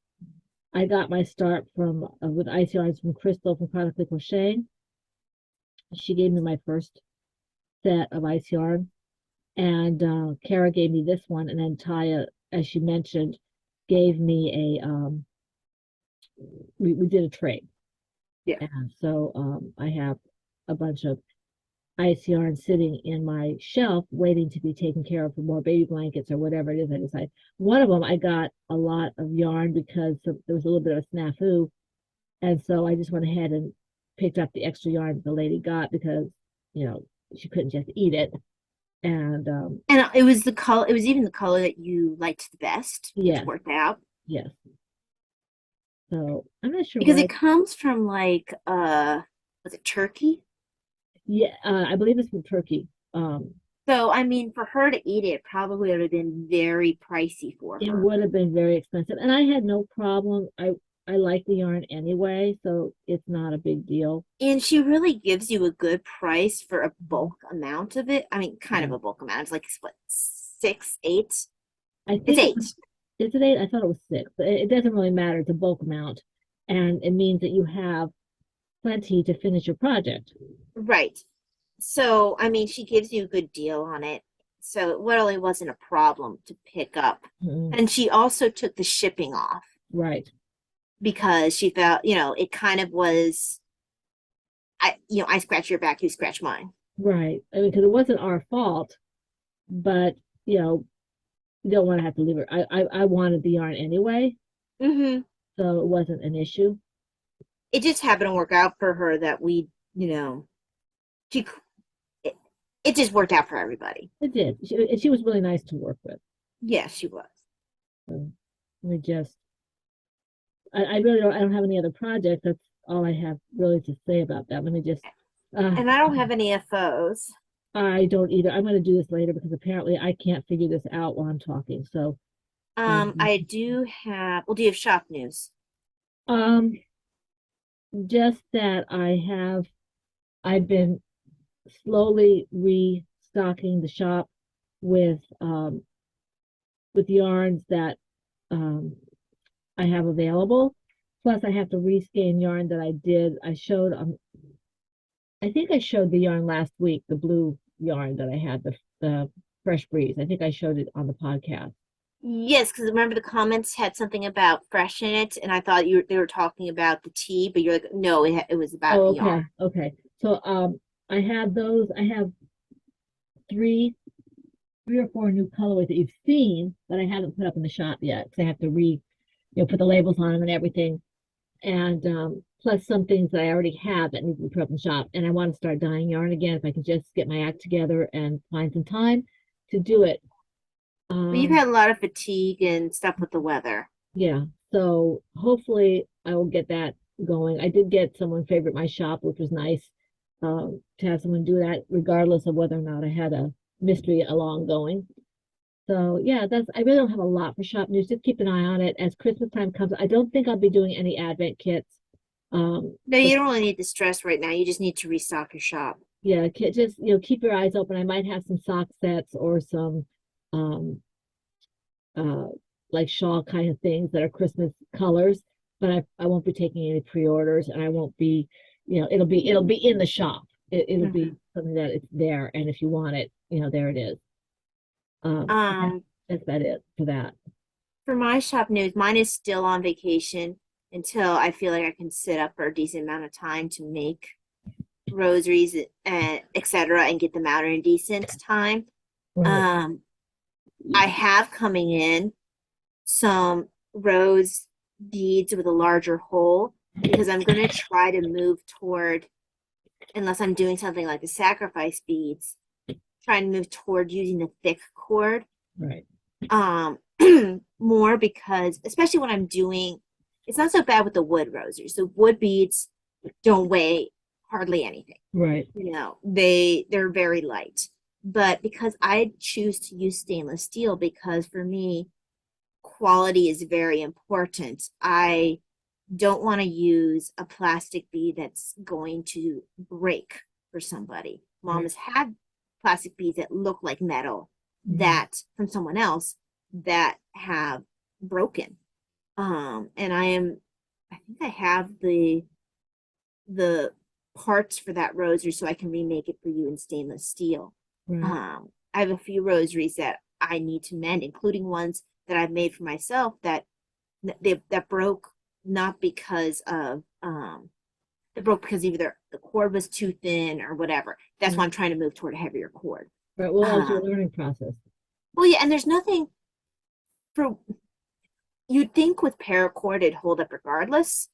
I got my start from with ice yarns from Crystal from Chronically Crocheting. She gave me my first set of ice yarn. And Kara gave me this one, and then Taya, as she mentioned, gave me a we did a trade. Yeah. And so I have a bunch of ice yarn sitting in my shelf waiting to be taken care of for more baby blankets or whatever it is I decide. One of them I got a lot of yarn because there was a little bit of a snafu. And so I just went ahead and picked up the extra yarn that the lady got because, she couldn't just eat it. And it was the color. It was even the color that you liked the best. Yeah, worked out. Yes. So I'm not sure because it comes from like was it Turkey? Yeah, I believe it's from Turkey. So I mean, for her to eat it, probably would have been very pricey for her. It would have been very expensive, and I had no problem. I I like the yarn anyway, so it's not a big deal. And she really gives you a good price for a bulk amount of it. I mean, kind of Yeah. a bulk amount. It's like what, 6, 8? I It's think 8. it's an 8. I thought it was 6, but it doesn't really matter. It's a bulk amount, and it means that you have plenty to finish your project. Right. So, I mean, she gives you a good deal on it. So it really wasn't a problem to pick up. Mhm. And she also took the shipping off Right, because she felt, it kind of was, I scratch your back, you scratch mine. right. I mean, because it wasn't our fault, but you know, you don't want to have to leave her. I wanted the yarn anyway, Mm-hmm. so it wasn't an issue. It just happened to work out for her that she, it, it just worked out for everybody. It did. She was really nice to work with. Yes, she was. So we just, I really don't. I don't have any other projects. That's all I have really to say about that. Let me just. Uh, And I don't have any FOs. I don't either. I'm going to do this later because apparently I can't figure this out while I'm talking. So, I do have, well, do you have shop news? um, just that I've been slowly restocking the shop with um with yarns that um I have available. Plus, I have to rescan yarn that I did. I showed I think I showed the yarn last week, the blue yarn that I had, the Fresh Breeze. I think I showed it on the podcast. Yes, because remember the comments had something about fresh in it, and I thought they were talking about the tea, but you're like, no, it was about Oh, the yarn. okay, okay. So I have those. I have three or four new colorways that you've seen, but I haven't put up in the shop yet because I have to put the labels on them and everything. And plus some things that I already have that need to be put up in the shop. And I want to start dyeing yarn again if I can just get my act together and find some time to do it. But you've had a lot of fatigue and stuff with the weather. Yeah. So hopefully I will get that going. I did get someone favorite my shop, which was nice to have someone do that, regardless of whether or not I had a mystery along going. So yeah, I really don't have a lot for shop news. Just keep an eye on it as Christmas time comes. I don't think I'll be doing any Advent kits. No, But you don't really need to stress right now. You just need to restock your shop. yeah, just keep your eyes open. I might have some sock sets or some um uh like shawl kind of things that are Christmas colors, but I won't be taking any pre-orders and I won't be, it'll be in the shop. It'll be Mhm. something that it's there, and if you want it, there it is. Um, That's about it for that. for my shop news, mine is still on vacation until I feel like I can sit up for a decent amount of time to make rosaries and etc. and get them out in a decent time. Right. Um, I have coming in some rose beads with a larger hole because I'm going to try to move toward, unless I'm doing something like the sacrifice beads, try and move toward using the thick cord Right. um more, because especially when I'm doing, it's not so bad with the wood rosaries. The wood beads don't weigh hardly anything. Right. They're very light. But because I choose to use stainless steel, because for me quality is very important, I don't want to use a plastic bead that's going to break for somebody. Mom Right. has had plastic beads that look like metal Mhm. that from someone else that have broken. And I think I have the parts for that rosary so I can remake it for you in stainless steel. Right. I have a few rosaries that I need to mend, including ones that I've made for myself that broke, not because of they broke because either the cord was too thin or whatever. That's why Right. I'm trying to move toward a heavier cord. Right. Well, as your Um, learning process. well, yeah, and there's nothing for, you'd think with paracord it'd hold up regardless.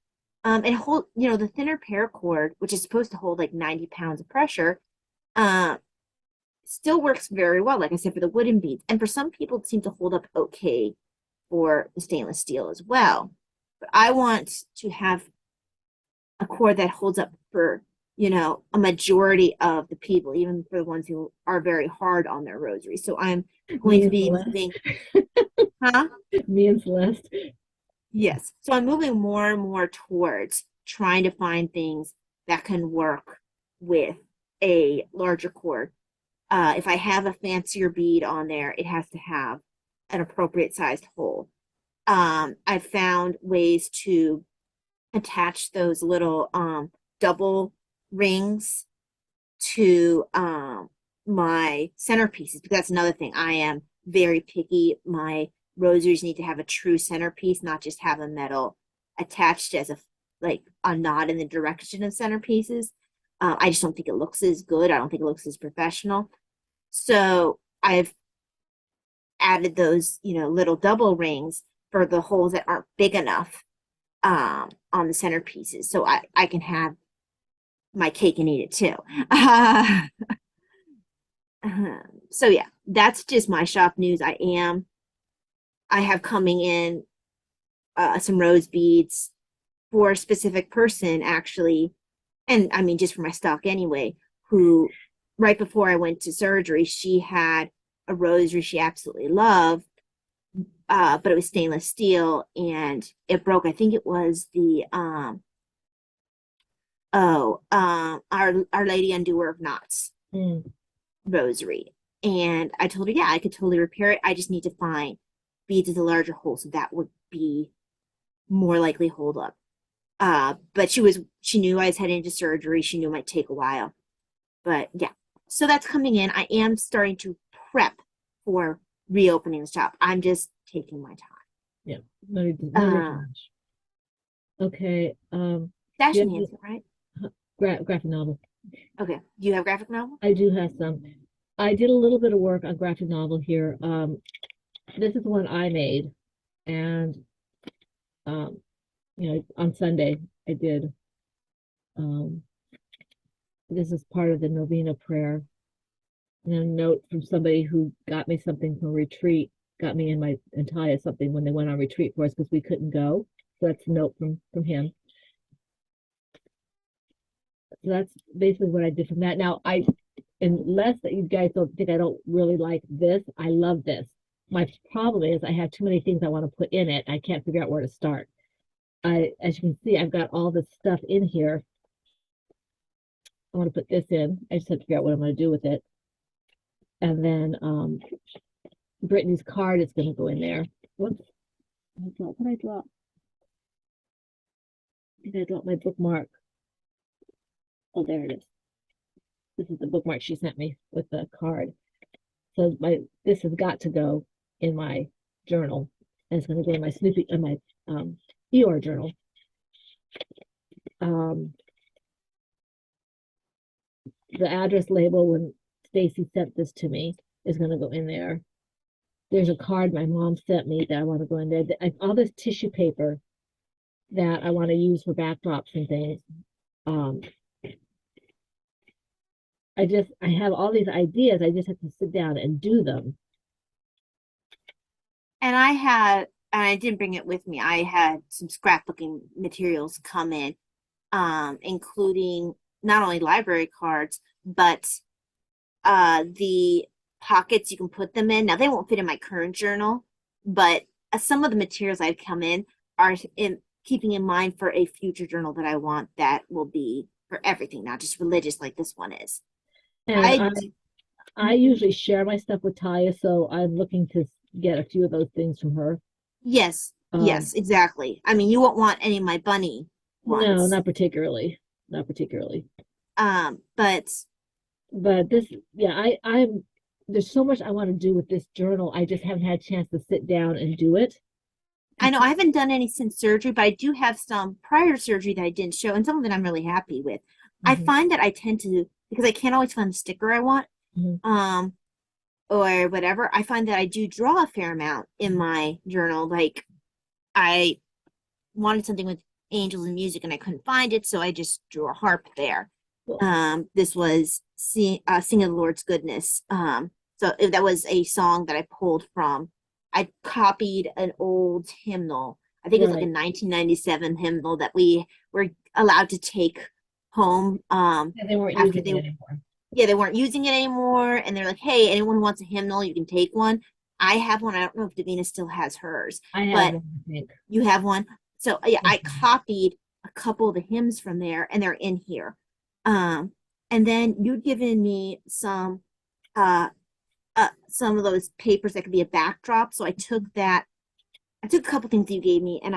And hold, the thinner paracord, which is supposed to hold like 90 pounds of pressure, uh, still works very well, like I said, for the wooden beads. And for some people, it seems to hold up okay for the stainless steel as well. But I want to have a cord that holds up for, a majority of the people, even for the ones who are very hard on their rosary. So I'm going Me to and be Celeste. moving, huh? Me and Celeste. Yes. So I'm moving more and more towards trying to find things that can work with a larger cord. If I have a fancier bead on there, it has to have an appropriate sized hole. I've found ways to attach those little double rings to my centerpieces, because that's another thing. I am very picky. My rosaries need to have a true centerpiece, not just have a metal attached as a knot in the direction of centerpieces. I just don't think it looks as good. I don't think it looks as professional. So I've added those, little double rings for the holes that aren't big enough on the centerpieces, so I can have my cake and eat it too. So yeah, that's just my shop news. I have coming in some rose beads for a specific person, actually, and I mean just for my stock anyway, who right before I went to surgery, she had a rosary she absolutely loved, but it was stainless steel and it broke. I think it was the Our Lady Undoer of Knots rosary. And I told her, yeah, I could totally repair it. I just need to find beads with a larger hole, so that would be more likely hold up. But she knew I was heading into surgery. She knew it might take a while. But yeah, so that's coming in. I am starting to prep for reopening the shop. I'm just taking my time. Yeah. No, okay. Fashion hands, right? Graphic novel. Okay. Do you have graphic novel? I do have some. I did a little bit of work on graphic novel here. This is the one I made, and on Sunday I did. This is part of the novena prayer, and a note from somebody who got me something from retreat, got me and Taya something when they went on retreat for us because we couldn't go. So that's a note from him. So that's basically what I did from that. Now, unless that you guys don't think I don't really like this, I love this. My problem is I have too many things I want to put in it. I can't figure out where to start. As you can see, I've got all this stuff in here. I want to put this in. I just have to figure out what I'm going to do with it. And then Brittany's card is going to go in there. Whoops. What did I drop? I think I dropped my bookmark. Oh, there it is. This is the bookmark she sent me with the card. So this has got to go in my journal. And it's going to go in my Snoopy in my Eeyore journal. The address label when Stacy sent this to me is going to go in there. There's a card my mom sent me that I want to go in there. All this tissue paper that I want to use for backdrops and things. I have all these ideas. I just have to sit down and do them. And I didn't bring it with me. I had some scrapbooking materials come in, including not only library cards, but the pockets you can put them in. Now, they won't fit in my current journal, but some of the materials I've come in are keeping in mind for a future journal that I want that will be for everything, not just religious like this one is. And I usually share my stuff with Taya, so I'm looking to get a few of those things from her. Yes, yes, exactly. I mean, you won't want any of my bunny ones. No, not particularly. Not particularly. But this, yeah, there's so much I want to do with this journal. I just haven't had a chance to sit down and do it. I know I haven't done any since surgery, but I do have some prior surgery that I didn't show, and some of it I'm really happy with. I find that I tend to, because I can't always find the sticker I want, or whatever, I find that I do draw a fair amount in my journal. Like, I wanted something with angels and music and I couldn't find it, so I just drew a harp there. This was Sing of the Lord's Goodness. So that was a song that I pulled from. I copied an old hymnal. I think it was like a 1997 hymnal that we were allowed to take home. They weren't using it anymore. Yeah, they weren't using it anymore, and they're like, "Hey, anyone who wants a hymnal, you can take one." I have one. I don't know if Davina still has hers, I have but one, I think. you have one. So yeah, I Okay. copied a couple of the hymns from there, and they're in here. Um, and then you'd given me uh some of those papers that could be a backdrop. So I took that. I took a couple things you gave me, and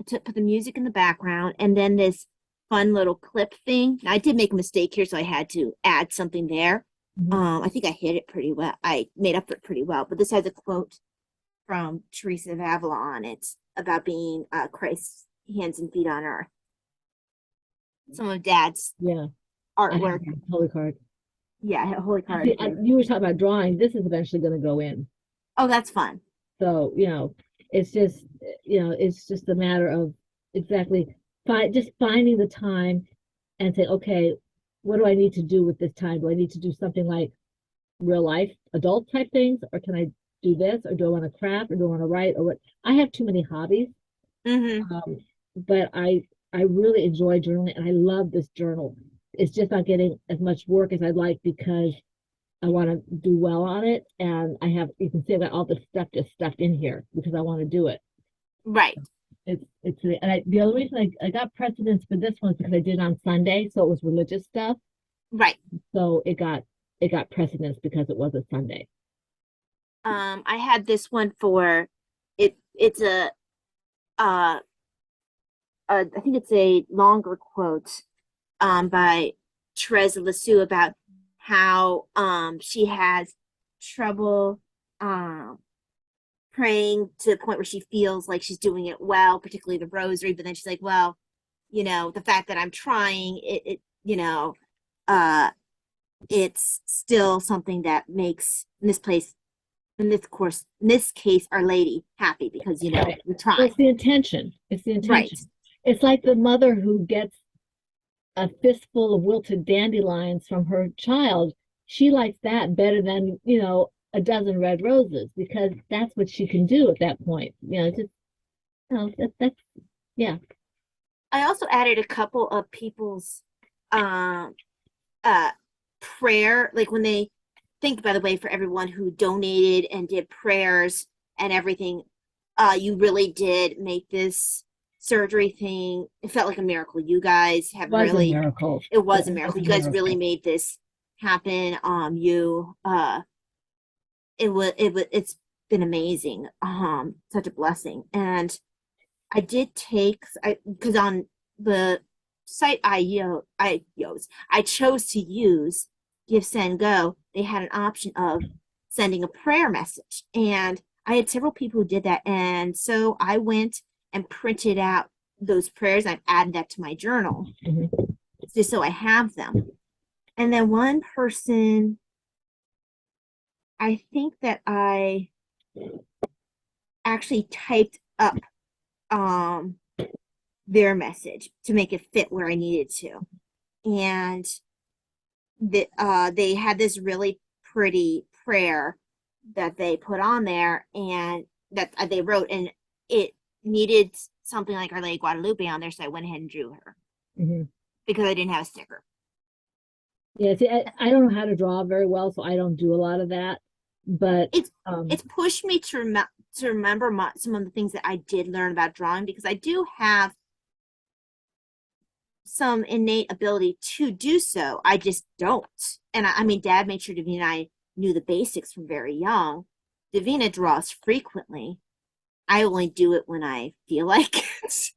put the music in the background, and then this fun little clip thing. Now, I did make a mistake here, so I had to add something there. Mhm. I think I hit it pretty well. I made up for it pretty well. But this has a quote from Teresa of Avalon. It's about being Christ's hands and feet on earth. Some of Dad's Yeah, I have artwork. a holy card. Yeah, holy card See, too. you were talking about drawing. This is eventually going to go in. Oh, that's fun. So, it's just, it's just a matter of exactly just finding the time and say, okay, what do I need to do with this time? Do I need to do something like real life adult type things, or can I do this, or do I want to craft, or do I want to write, or what? I have too many hobbies, Mm-hmm. but I really enjoy journaling, and I love this journal. It's just not getting as much work as I'd like because I want to do well on it, and you can see I've got all the stuff just stuffed in here because I want to do it. Right. The other reason I got precedence for this one is because I did it on Sunday, so it was religious stuff. Right. So it got precedence because it was a Sunday. I had this one for it. It's uh, I think it's a longer quote by Therese Lisieux about how she has trouble praying to the point where she feels like she's doing it well, particularly the rosary, but then she's like, well, the fact that I'm trying uh it's still something that makes in this case, Our Lady happy because Right. we're Well, trying. it's the intention. It's the Right. intention. It's like the mother who gets a fistful of wilted dandelions from her child. She likes that better than, a dozen red roses because that's what she can do at that point. Just, that's, yeah. I also added a couple of people's um uh prayer, like when they think, by the way, for everyone who donated and did prayers and everything, you really did make this surgery thing. It felt like a miracle. You guys have Was a really, miracle. it was a It was miracle. a You guys really miracle. made this happen. It's been amazing. Such a blessing. And I did take, because on the site I chose to use Give Send Go, they had an option of sending a prayer message. And I had several people who did that. And so I went and printed out those prayers. I've added that to my journal Mhm. just so I have them. And then one person, I think that I actually typed up um their message to make it fit where I needed to. And they had this really pretty prayer that they put on there and that they wrote, and it needed something like Our Lady Guadalupe on there, so I went ahead and drew her Mhm. because I didn't have a sticker. Yeah, see, I don't know how to draw very well, so I don't do a lot of that. But It's um, it's pushed me to remember some of the things that I did learn about drawing because I do have some innate ability to do so. I just don't. And I mean, Dad made sure Davina and I knew the basics from very young. Davina draws frequently. I only do it when I feel like it,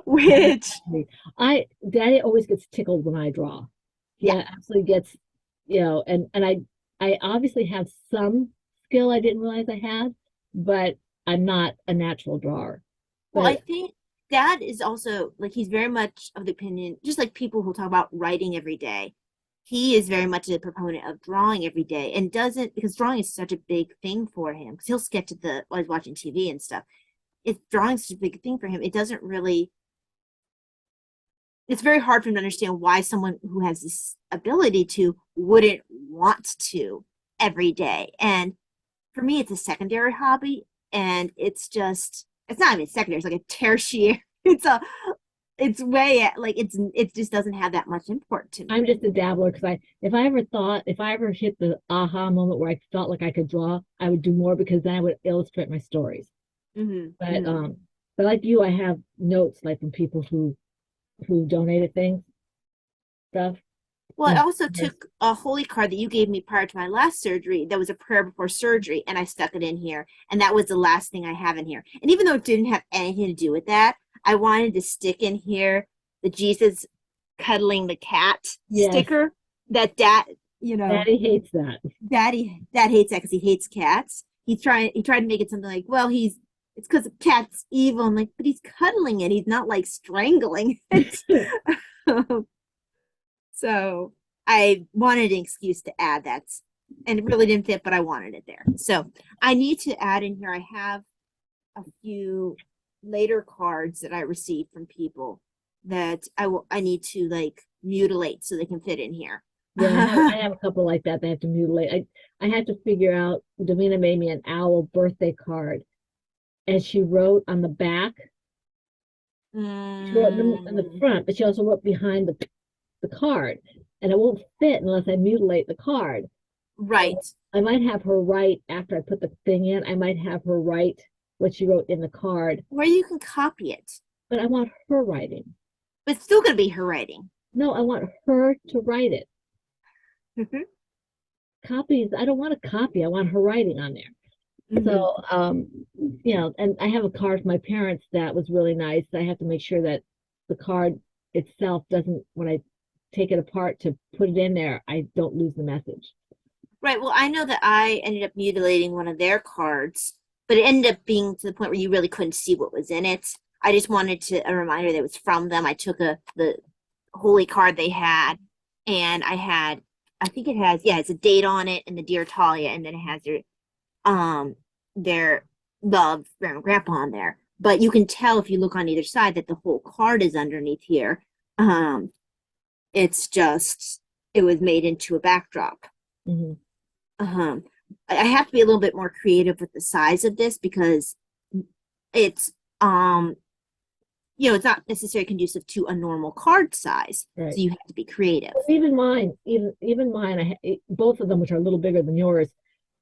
which, Daddy always gets tickled when I draw. He yeah. absolutely gets, and I obviously have some skill I didn't realize I had, but I'm not a natural drawer. Well, I But think Dad is also like, he's very much of the opinion, just like people who talk about writing every day. He is very much a proponent of drawing every day and doesn't, because drawing is such a big thing for him. Because he'll sketch while he's watching TV and stuff. If drawing such a big thing for him, it doesn't really, it's very hard for him to understand why someone who has this ability to wouldn't want to every day. And for me, it's a secondary hobby, and it's not even secondary, it's like a tertiary. It's a it's way like it just doesn't have that much import to me. I'm just a dabbler because if I ever hit the aha moment where I felt like I could draw, I would do more because then I would illustrate my stories. Mm-hmm. But Mm-hmm. but like you, I have notes like from people who donated things, stuff. Well, I And also took a holy card that you gave me prior to my last surgery that was a prayer before surgery, and I stuck it in here. And that was the last thing I have in here. And even though it didn't have anything to do with that, I wanted to stick in here the Jesus cuddling the cat yes, sticker that you know, Daddy hates that. dad hates that because he hates cats. He tried to make it something like, well, it's because the cat's evil. I'm like, but he's cuddling it. He's not like strangling it. So I wanted an excuse to add that, and it really didn't fit, but I wanted it there. So I need to add in here. I have a few later cards that I received from people that I need to like mutilate so they can fit in here. Yeah, I have a couple like that have to mutilate. I had to figure out. Davina made me an owl birthday card, and she wrote on the back. She wrote in the front, but she also wrote behind the card, and it won't fit unless I mutilate the card. Right. So I might have her write after I put the thing in. I might have her write what she wrote in the card, Where you can copy it, but I want her writing. but it's still going to be her writing. No, I want her to write it. Mm-hmm. Copies, I don't want a copy. I want her writing on there. Mm-hmm. So, and I have a card from my parents that was really nice. I have to make sure that the card itself doesn't, when I take it apart to put it in there, I don't lose the message. Right. Well, I know that I ended up mutilating one of their cards, but it ended up being to the point where you really couldn't see what was in it. I just wanted a reminder that it was from them. I took the holy card they had, and I think it has, yeah, it's a date on it and the Dear Talia, and then it has their love grandma and grandpa on there. But you can tell if you look on either side that the whole card is underneath here. It's just it was made into a backdrop. Mm-hmm. I have to be a little bit more creative with the size of this because it's it's not necessarily conducive to a normal card size. Right. So you have to be creative. Even mine, both of them, which are a little bigger than yours.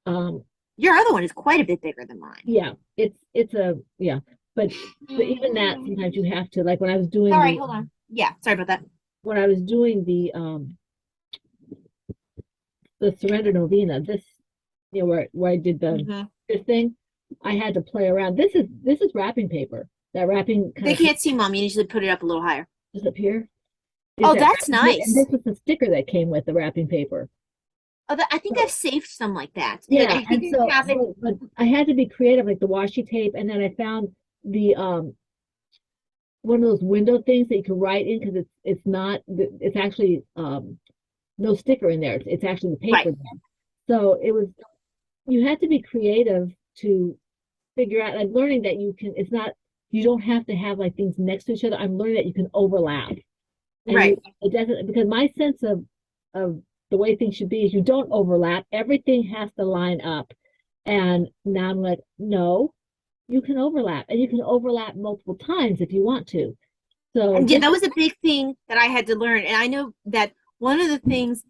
Your other one is quite a bit bigger than mine. Yeah, but even that sometimes you have to, like when I was doing. Sorry, hold on. Yeah, sorry about that. When I was doing the Surrender Novena, this, where I did this thing, I had to play around. This is wrapping paper. That wrapping. They can't see, Mom. You usually put it up a little higher. Is it here? Oh, that's nice. And this was the sticker that came with the wrapping paper. Oh, I think I've saved some like that. Yeah, I think but I had to be creative, like the washi tape, and then I found the one of those window things that you can write in because it's actually no sticker in there. It's actually the paper. Right. So you had to be creative to figure out. I'm learning that you don't have to have like things next to each other. I'm learning that you can overlap. And right. It doesn't, because my sense of the way things should be is you don't overlap. Everything has to line up. And now I'm like, no, you can overlap, and you can overlap multiple times if you want to. So yeah, that was a big thing that I had to learn. And I know that one of the things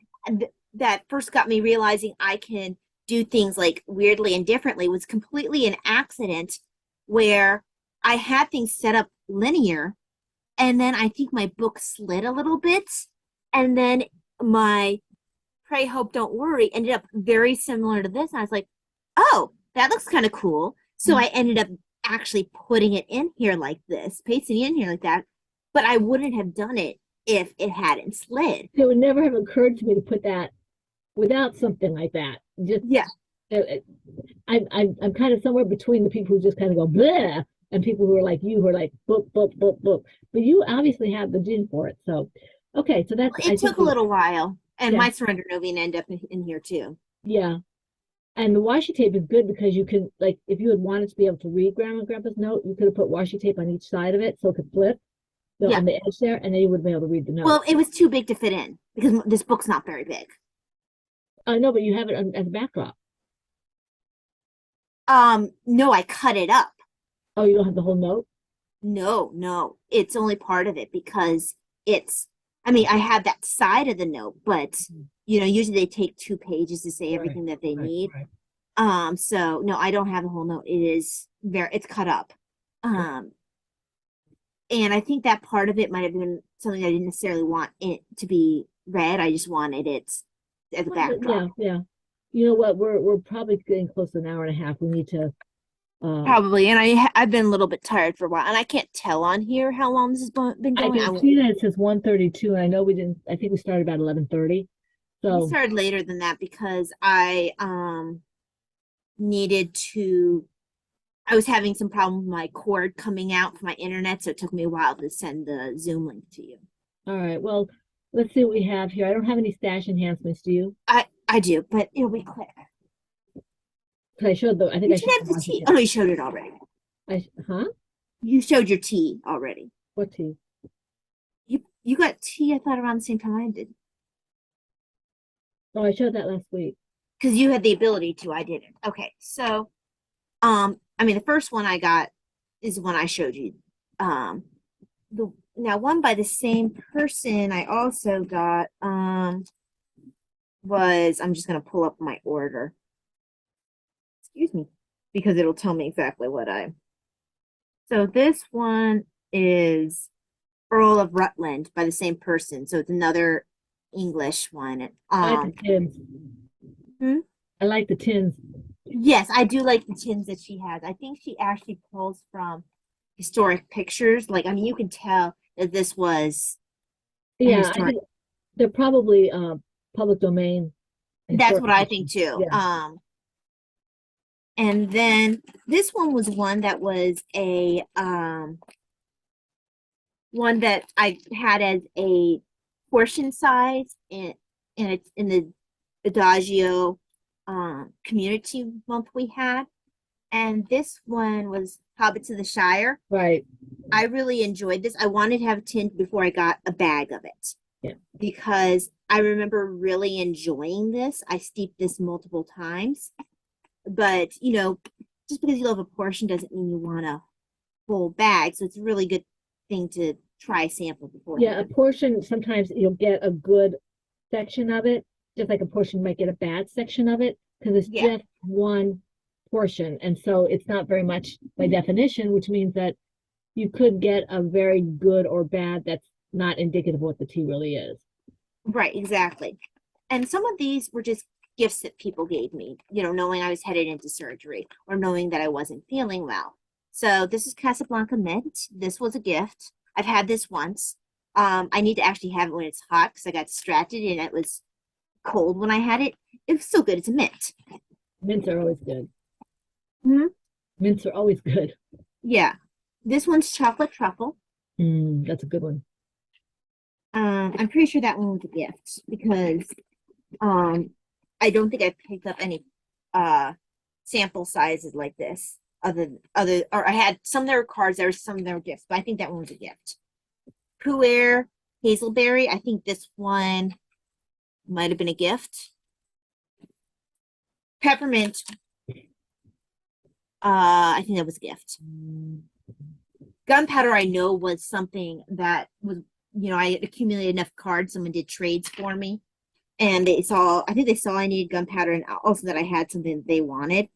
that first got me realizing I can do things like weirdly and differently was completely an accident where I had things set up linear, and then I think my book slid a little bit, and then my Pray, Hope, Don't Worry ended up very similar to this. And I was like, oh, that looks kind of cool. So I ended up actually putting it in here like this, pasting it in here like that. But I wouldn't have done it if it hadn't slid. It would never have occurred to me to put that without something like that. Just I'm kind of somewhere between the people who just kind of go bleh and people who are like you, who are like book. But you obviously have the gene for it. So okay, so that's it took a little while, and my Surrender Novena ended up in here too. Yeah. And the washi tape is good because you can, like, if you had wanted to be able to read Grandma and Grandpa's note, you could have put washi tape on each side of it so it could flip on the edge there, and then you would be able to read the note. Well, it was too big to fit in because this book's not very big. I know, but you have it as a backdrop. No, I cut it up. Oh, you don't have the whole note? No, it's only part of it because I mean, I have that side of the note, but usually they take 2 pages to say Right, everything that they right, need. right. So no, I don't have the whole note. It's cut up. Um, and I think that part of it might have been something I didn't necessarily want it to be read. I just wanted it as a Yeah, backdrop. yeah. You know what? We're probably getting close to an hour and a half. We need to um Probably, and I've been a little bit tired for a while, and I can't tell on here how long this has been I going. can see that it says 1:32, and I know we didn't, I think we started about 11:30. We So, started later than that because I needed to. I was having some problem with my cord coming out from my internet, so it took me a while to send the Zoom link to you. all right. Well, let's see what we have here. I don't have any stash enhancements, do you? I do, but it'll be quick. 'Cause I think You I should showed have the the tea. Oh Washington. no, you showed it already. Huh? You showed your tea already. What tea? You got tea, I thought, around the same time I did. Oh, I showed that last week. Because you had the ability to, I didn't. Okay, so I mean the first one I got is the one I showed you. The Now one by the same person I also got was I'm just gonna pull up my order. Excuse me, because it'll tell me exactly what I. So this one is Earl of Rutland by the same person. So it's another English one. I like the tins. Hmm? I like the tins. Yes, I do like the tins that she has. I think she actually pulls from historic pictures. Like, I mean, you can tell that this was a Yeah, I historic. think they're probably public domain That's what historical I think pictures. too. Yeah. And then this one was one that was a one that I had as a portion size and it's in the Adagio community month we had. And this one was Hobbits of the Shire. Right. I really enjoyed this. I wanted to have a tint before I got a bag of it Yeah. because I remember really enjoying this. I steeped this multiple times, but just because you love a portion doesn't mean you want a whole bag. So it's a really good thing to try a sample Yeah, a beforehand. portion, sometimes you'll get a good section of it, just like a portion might get a bad section of it, because it's Yeah, just one portion. And so it's not very much by definition, which means that you could get a very good or bad that's not indicative of what the tea really is. right, exactly. And some of these were just gifts that people gave me, knowing I was headed into surgery or knowing that I wasn't feeling well. So this is Casablanca Mint. This was a gift. I've had this once. I need to actually have it when it's hot because I got distracted and it was cold when I had it. It was still good. It's a mint. Mints are always good. Hmm. Mints are always good. Yeah. This one's chocolate truffle. That's a good one. I'm pretty sure that one was a gift because um, I don't think I picked up any sample sizes like this. Or I had some that were cards, there were some that were gifts, but I think that one was a gift. Pu'er Hazelberry. I think this one might have been a gift. Peppermint. I think that was a gift. Gunpowder, I know was something that was, I had accumulated enough cards. Someone did trades for me, and I think they saw I needed gunpowder, and also that I had something that they wanted,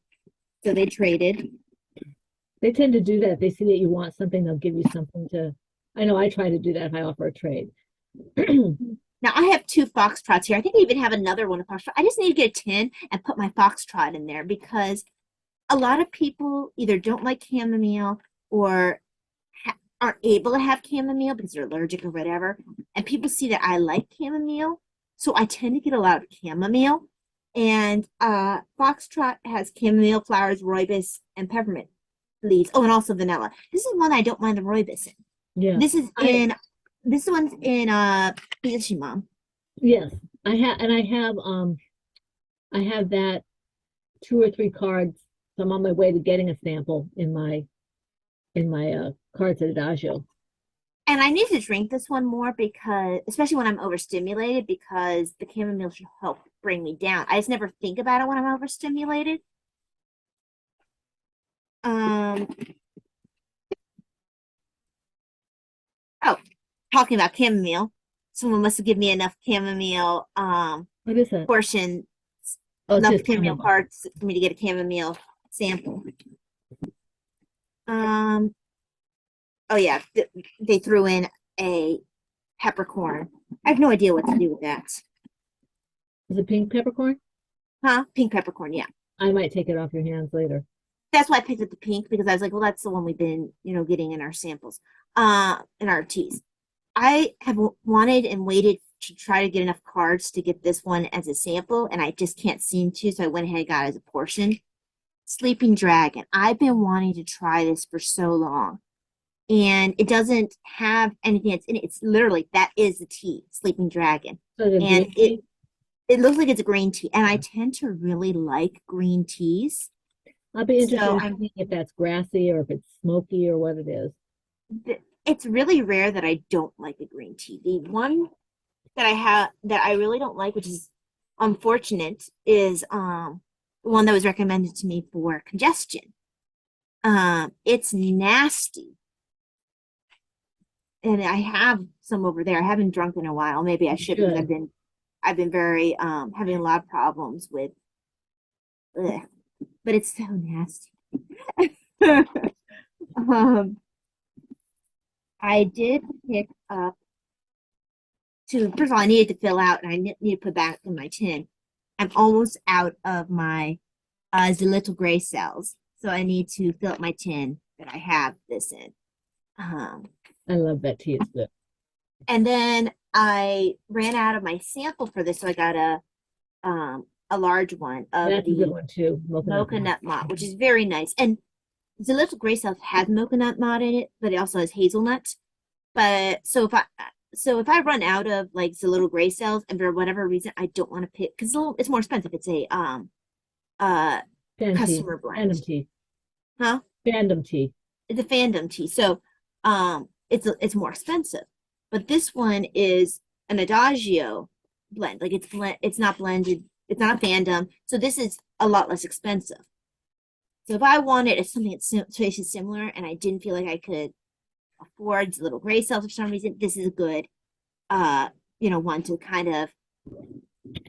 so they traded. They tend to do that. They see that you want something, they'll give you something to. I know I try to do that if I offer a trade. Now I have 2 foxtrots here. I think I even have another one of foxtrot. I just need to get a tin and put my foxtrot in there because a lot of people either don't like chamomile or aren't able to have chamomile because they're allergic or whatever. And people see that I like chamomile, so I tend to get a lot of chamomile. And foxtrot has chamomile flowers, rooibos, and peppermint leaves. Oh, and also vanilla. This is one I don't mind the rooibos in. Yeah. This is I in this one's in Mom. yes. I have that 2 or 3 cards. So I'm on my way to getting a sample in my cards at Adagio. And I need to drink this one more because, especially when I'm overstimulated, because the chamomile should help bring me down. I just never think about it when I'm overstimulated. Um, talking about chamomile. Someone must have given me enough chamomile What is that? portion, Oh, it enough says chamomile chamomile. cards for me to get a chamomile sample. Um, oh yeah, they threw in a peppercorn. I have no idea what to do with that. Is it pink peppercorn? Huh? Pink peppercorn, yeah. I might take it off your hands later. That's why I picked up the pink because I was like, well, that's the one we've been, getting in our samples, in our teas. I have wanted and waited to try to get enough cards to get this one as a sample, and I just can't seem to, so I went ahead and got it as a portion. Sleeping Dragon. I've been wanting to try this for so long, and it doesn't have anything that's in it. It's literally, that is the tea, Sleeping Dragon. So the And green tea? it looks like it's a green tea, and I tend to really like green teas. I'll be interested So in seeing if that's grassy or if it's smoky or what it is. it's really rare that I don't like a green tea. The one that I have that I really don't like, which is unfortunate, is the one that was recommended to me for congestion. It's nasty, and I have some over there. I haven't drunk in a while. Maybe I should because I've been very having a lot of problems with, ugh, but it's so nasty. um, I did pick up first of all, I needed to fill out and I need to put back in my tin. I'm almost out of my the little gray cells. So I need to fill up my tin that I have this in. I love that tea. It's good. And then I ran out of my sample for this, so I got a large one of That's a good one too. mocha nut mod, which is very nice. And the little gray cells has mocha nut mod in it, but it also has hazelnut. But so if I run out of like the little gray cells and for whatever reason I don't want to pick because it's more expensive. It's a customer blend. Fandom tea. Huh? Fandom tea. It's a fandom tea. So it's more expensive. But this one is an adagio blend. Like it's not blended, it's not a fandom. So this is a lot less expensive. So if I wanted something that tastes similar and I didn't feel like I could afford little gray cells for some reason, this is a good one to kind of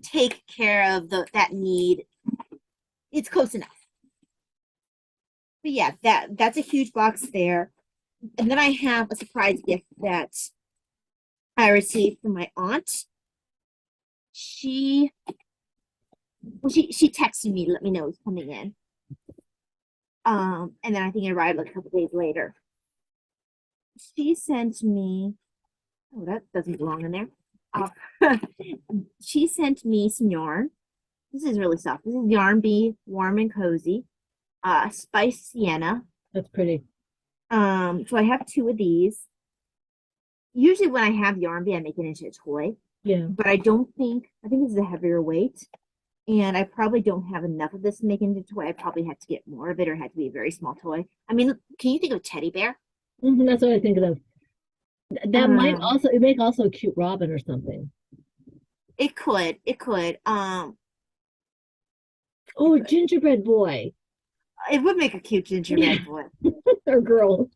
take care of that need. It's close enough. But yeah, that's a huge box there. And then I have a surprise gift that I received from my aunt. She texted me to let me know it's coming in. And then I think it arrived like a couple days later. She sent me, oh, that doesn't belong in there. She sent me some yarn. This is really soft. This is Yarn Bee Warm and Cozy. Spice Sienna. That's pretty. So I have two of these. Usually when I have Yarn Bee, I make it into a toy. Yeah. But I think this is a heavier weight. And I probably don't have enough of this to make it into a toy. I probably have to get more of it or had to be a very small toy. I mean, can you think of a teddy bear? That's what I think of. That might also make also a cute robin or something. It could. Oh, gingerbread boy. It would make a cute gingerbread boy. Or girl.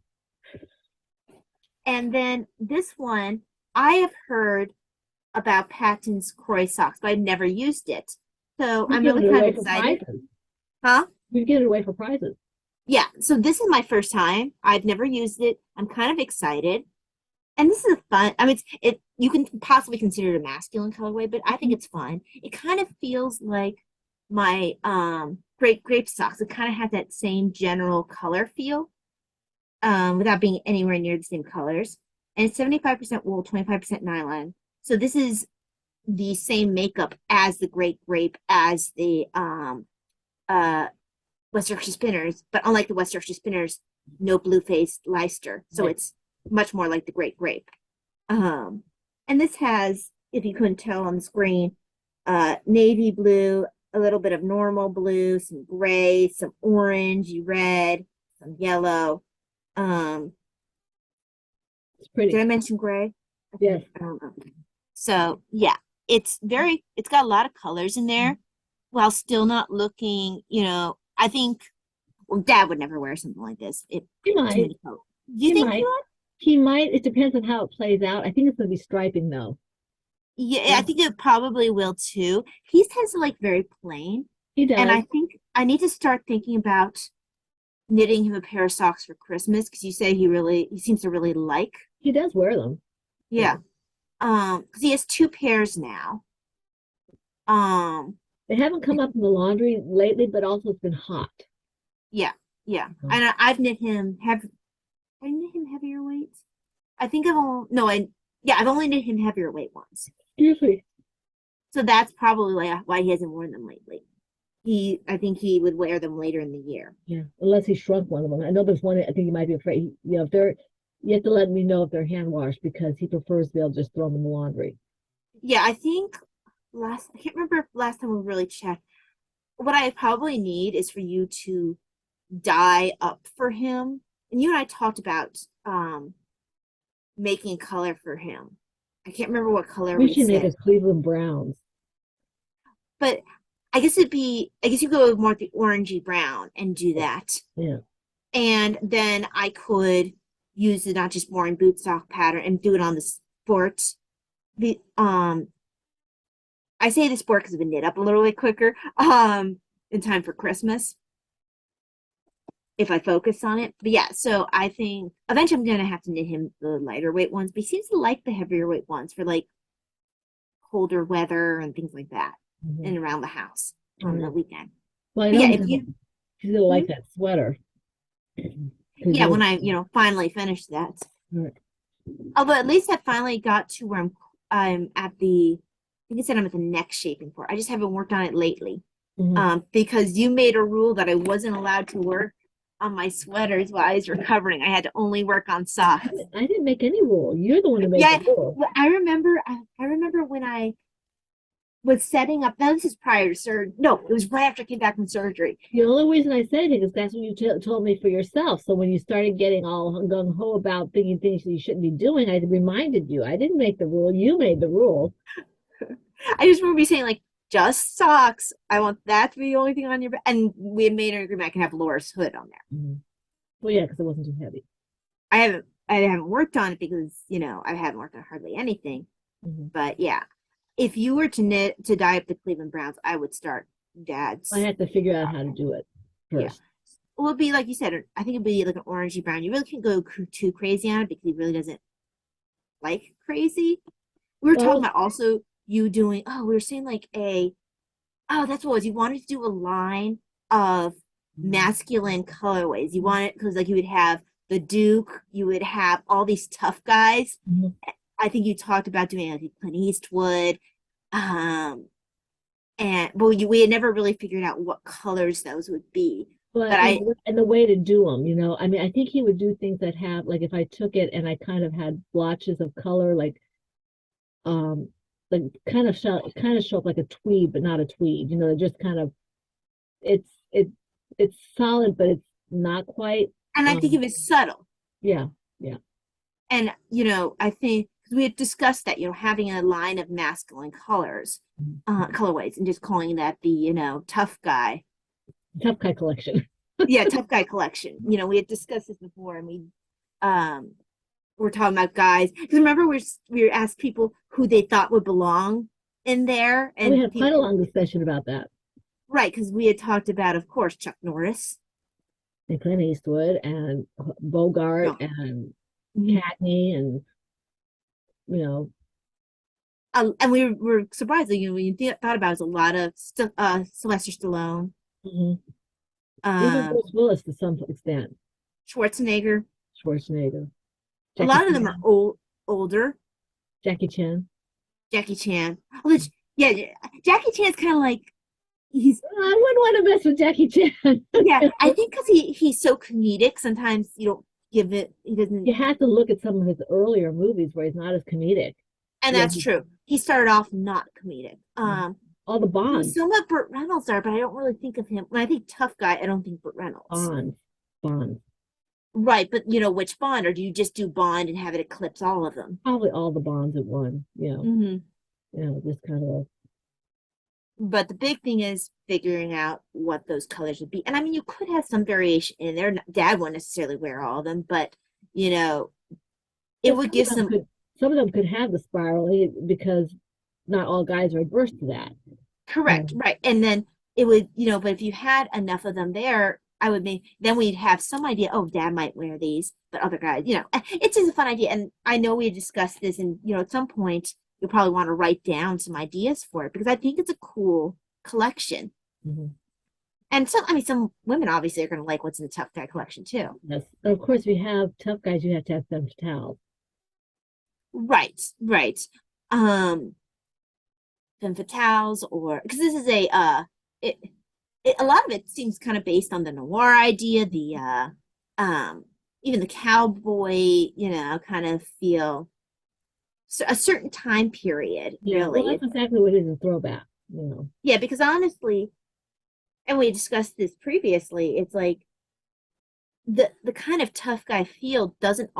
And then this one, I have heard about Patton's Croy socks, but I've never used it. So I'm really kind of excited. Huh? You get it away for prizes. Yeah, so this is my first time. I've never used it. I'm kind of excited. And this is fun. I mean, you can possibly consider it a masculine colorway, but I think it's fun. It kind of feels like my grape socks. It kind of has that same general color feel, without being anywhere near the same colors. And it's 75% wool, 25% nylon. So this is the same makeup as the Great Grape, as the West Yorkshire Spinners, but unlike the West Yorkshire Spinners, no blue-faced Leicester. So it's much more like the Great Grape. And this has, if you couldn't tell on the screen, navy blue, a little bit of normal blue, some gray, some orange, red, some yellow. It's pretty. Did I mention gray? Yes. I don't know. So yeah, it's got a lot of colors in there while still not looking, I think, well, Dad would never wear something like this. He might. Do you think he would? He might. It depends on how it plays out. I think it's going to be striping though. Yeah, I think it probably will too. He tends to like very plain, He and does. I think I need to start thinking about knitting him a pair of socks for Christmas because you say he seems to really like. He does wear them. Yeah. Because he has two pairs now. Um, They haven't come up in the laundry lately, but also it's been hot. yeah, yeah. Oh, And I've knit him I knit him heavier weights. I think I've only no, I yeah, I've only knit him heavier weight ones. usually, So that's probably why he hasn't worn them lately. I think he would wear them later in the year. yeah. Unless he shrunk one of them. I know there's one. I think he might be afraid. If they're, you have to let me know if they're hand washed because he prefers to be able to just throw them in the laundry. Yeah, I think I can't remember if last time we really checked. What I probably need is for you to dye up for him. And you and I talked about making color for him. I can't remember what color We we should make a said, Cleveland Browns. but I guess you go with more the orangey brown and do that. Yeah. And then I could use the not just boring boot sock pattern and do it on the sport. The I say the sport because it would knit up a little bit quicker in time for Christmas if I focus on it. But yeah, so I think eventually I'm gonna have to knit him the lighter weight ones, but he seems to like the heavier weight ones for like colder weather and things like that and around the house on the weekend. Well, I But know yeah, if you he's gonna like hmm? that sweater. Yeah, when I finally finish that. Right. Although at least I finally got to where I'm at the I think I said I'm at the neck shaping part. I just haven't worked on it lately. Mhm. Because you made a rule that I wasn't allowed to work on my sweaters while I was recovering. I had to only work on socks. I didn't make any rule. You're the one who made the Yeah, rule. I remember. I remember when I was setting up. Now this is prior to surgery. No, it was right after I came back from surgery. The only reason I said it is that's what you told me for yourself. So when you started getting all gung ho about thinking things that you shouldn't be doing, I reminded you. I didn't make the rule. You made the rule. I just remember you saying like just socks. I want that to be the only thing on your back. And we had made an agreement I can have Laura's hood on there. Mm-hmm. Well, yeah, because it wasn't too heavy. I haven't worked on it because I haven't worked on hardly anything. Mm-hmm. But yeah, if you were to dye up the Cleveland Browns, I would start I Dad's. had to figure out how to do it Yeah, first. it would be like you said. I think it'd be like an orangey brown. You really can't go too crazy on it because he really doesn't like crazy. We were talking Well, about also you doing. Oh, we were saying like a. Oh, that's what it was. You wanted to do a line of masculine colorways. You wanted because like you would have the Duke, you would have all these tough guys. mm-hmm. I think you talked about doing like Clint Eastwood, and we had never really figured out what colors those would be. But But I and the way to do them, I mean, I think he would do things that have like if I took it and I kind of had blotches of color, um, like kind of show up like a tweed, but not a tweed. Just kind of it's it it's solid, but it's not quite. and I think it was subtle. Yeah, yeah. And I think we had discussed that having a line of masculine colors, colorways, and just calling that the tough guy. Tough guy collection. Yeah, tough guy collection. We had discussed this before, and we're talking about guys. Because remember, we asked people who they thought would belong in there, We and had quite a people long discussion about that. right because we had talked about, of course, Chuck Norris. And Clint Eastwood and Bogart No. and Mhm. Cagney and you know, And we were surprised that when you thought about it, it was a lot of Sylvester Stallone, mhm. Even um, Bruce Willis to some extent, Schwarzenegger. Schwarzenegger, A Jackie lot of them are Chan, older. Jackie Chan. Jackie Chan. Oh, yeah, Jackie Chan's kind of like he's I wouldn't want to mess with Jackie Chan. yeah. I think because he's so comedic, sometimes you don't give it. He doesn't, You have to look at some of his earlier movies where he's not as comedic. and Yeah, that's true. He started off not comedic. all the He was Bonds, somewhat Burt Reynolds there, but I don't really think of him. When I think tough guy, I don't think Burt Reynolds. Bonds, Bonds. Right, but which Bond, or do you just do Bond and have it eclipse all of them? Probably all the Bonds at one. Mm-hmm. Just kind of. But the big thing is figuring out what those colors would be. And I mean, you could have some variation in there. Dad won't necessarily wear all of them, but you know, it would give some of them could have the spiral because not all guys are adverse to that. correct, right. And then it would, but if you had enough of them there, I would then we'd have some idea, oh, dad might wear these, but other guys, it's just a fun idea. And I know we discussed this, and at some point you'll probably want to write down some ideas for it because I think it's a cool collection. Mm-hmm. And some women obviously are going to like what's in the tough guy collection too. Yes. And of course, we have tough guys. You have to have femme fatales. Right. Femme fatales, or because this is a lot of it seems kind of based on the noir idea, the even the cowboy, kind of feel a certain time period. Yeah, really, well, that's exactly what it is, a throwback. Yeah, because honestly, and we discussed this previously, it's like the kind of tough guy feel doesn't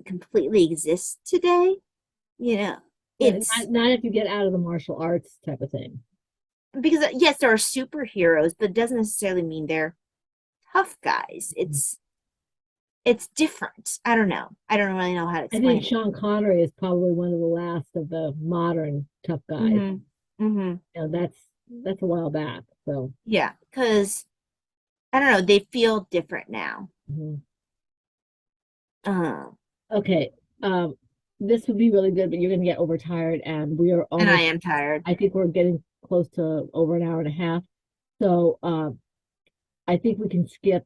completely exist today. It's not if you get out of the martial arts type of thing. Because yes, there are superheroes, but it doesn't necessarily mean they're tough guys. It's different. I don't know. I don't really know how to explain. I think Sean Connery is probably one of the last of the modern tough guys. Mm-hmm. That's a while back. So yeah, because I don't know, they feel different now. Mm-hmm. Okay. This would be really good, but you're gonna get overtired, and we are almost. And I am tired. I think we're getting close to over an hour and a half. So I think we can skip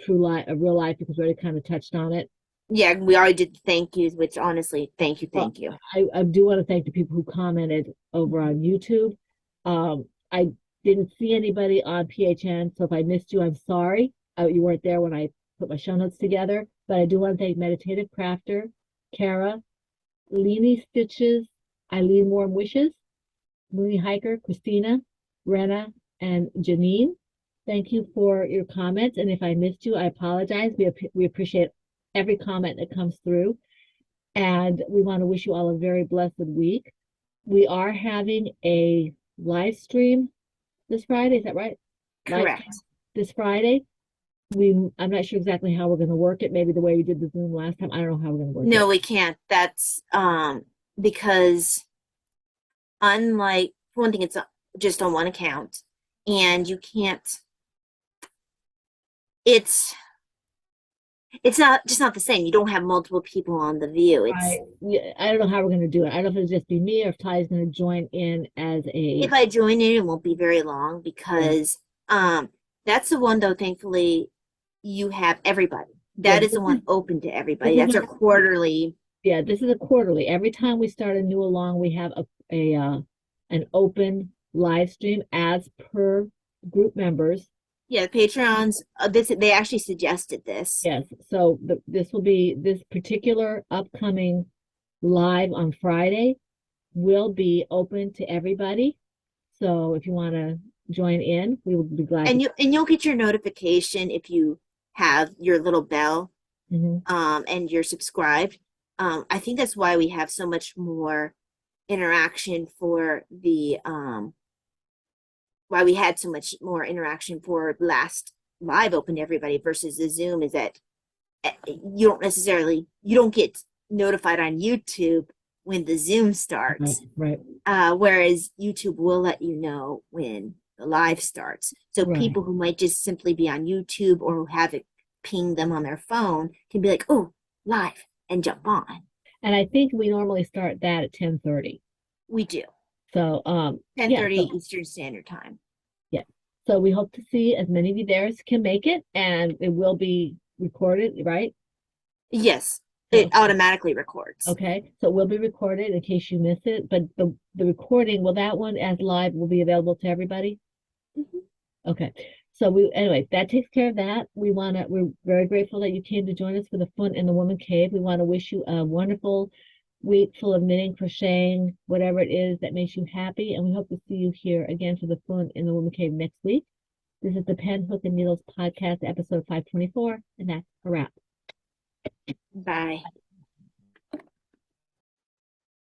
real life because we already kind of touched on it. Yeah, we already did the thank yous, which honestly, thank you. I do want to thank the people who commented over on YouTube. I didn't see anybody on PHN, so if I missed you, I'm sorry. You weren't there when I put my show notes together, but I do want to thank Meditative Crafter, Kara, Leanie Stitches, Eileen Warm Wishes, Mooney Hiker, Christina, Rena, and Janine. Thank you for your comments, and if I missed you, I apologize. We appreciate every comment that comes through, and we want to wish you all a very blessed week. We are having a live stream this Friday. Is that right? Correct. This Friday. I'm not sure exactly how we're going to work it. Maybe the way we did the Zoom last time. I don't know how we're going to work it. No, we can't. That's because unlike, for one thing, it's just on one account, and you can't. It's not the same. You don't have multiple people on the view. I don't know how we're going to do it. I don't know if it'll just be me or if Ty's going to join in as a. If I join in, it won't be very long because that's the one though. Thankfully, you have everybody. That is the one open to everybody. That's our quarterly. Yeah, this is a quarterly. Every time we start a new along, we have an open live stream as per group members. Yeah, Patreons. They actually suggested this. Yes, so this will be this particular upcoming live on Friday will be open to everybody. So if you want to join in, we will be glad. And you'll get your notification if you have your little bell, and you're subscribed. I think that's why we have so much more interaction for the why we had so much more interaction for last live open to everybody versus the Zoom is that you don't get notified on YouTube when the Zoom starts. Right. Whereas YouTube will let you know when the live starts. So people who might just simply be on YouTube or who have it ping them on their phone can be like, oh, live, and jump on. And I think we normally start that at 10:30. We do. So 10:30 Eastern Standard Time. Yeah. So we hope to see as many of you there as can make it, and it will be recorded, right? Yes. It automatically records. Okay. So it will be recorded in case you miss it. But the recording, that one as live will be available to everybody? Okay. So anyway, that takes care of that. We're very grateful that you came to join us for the Fun in the Woman Cave. We want to wish you a wonderful week full of knitting, crocheting, whatever it is that makes you happy. And we hope to see you here again for the Fun in the Woman Cave next week. This is the Pen, Hook, and Needles podcast, episode 524, and that's a wrap. Bye.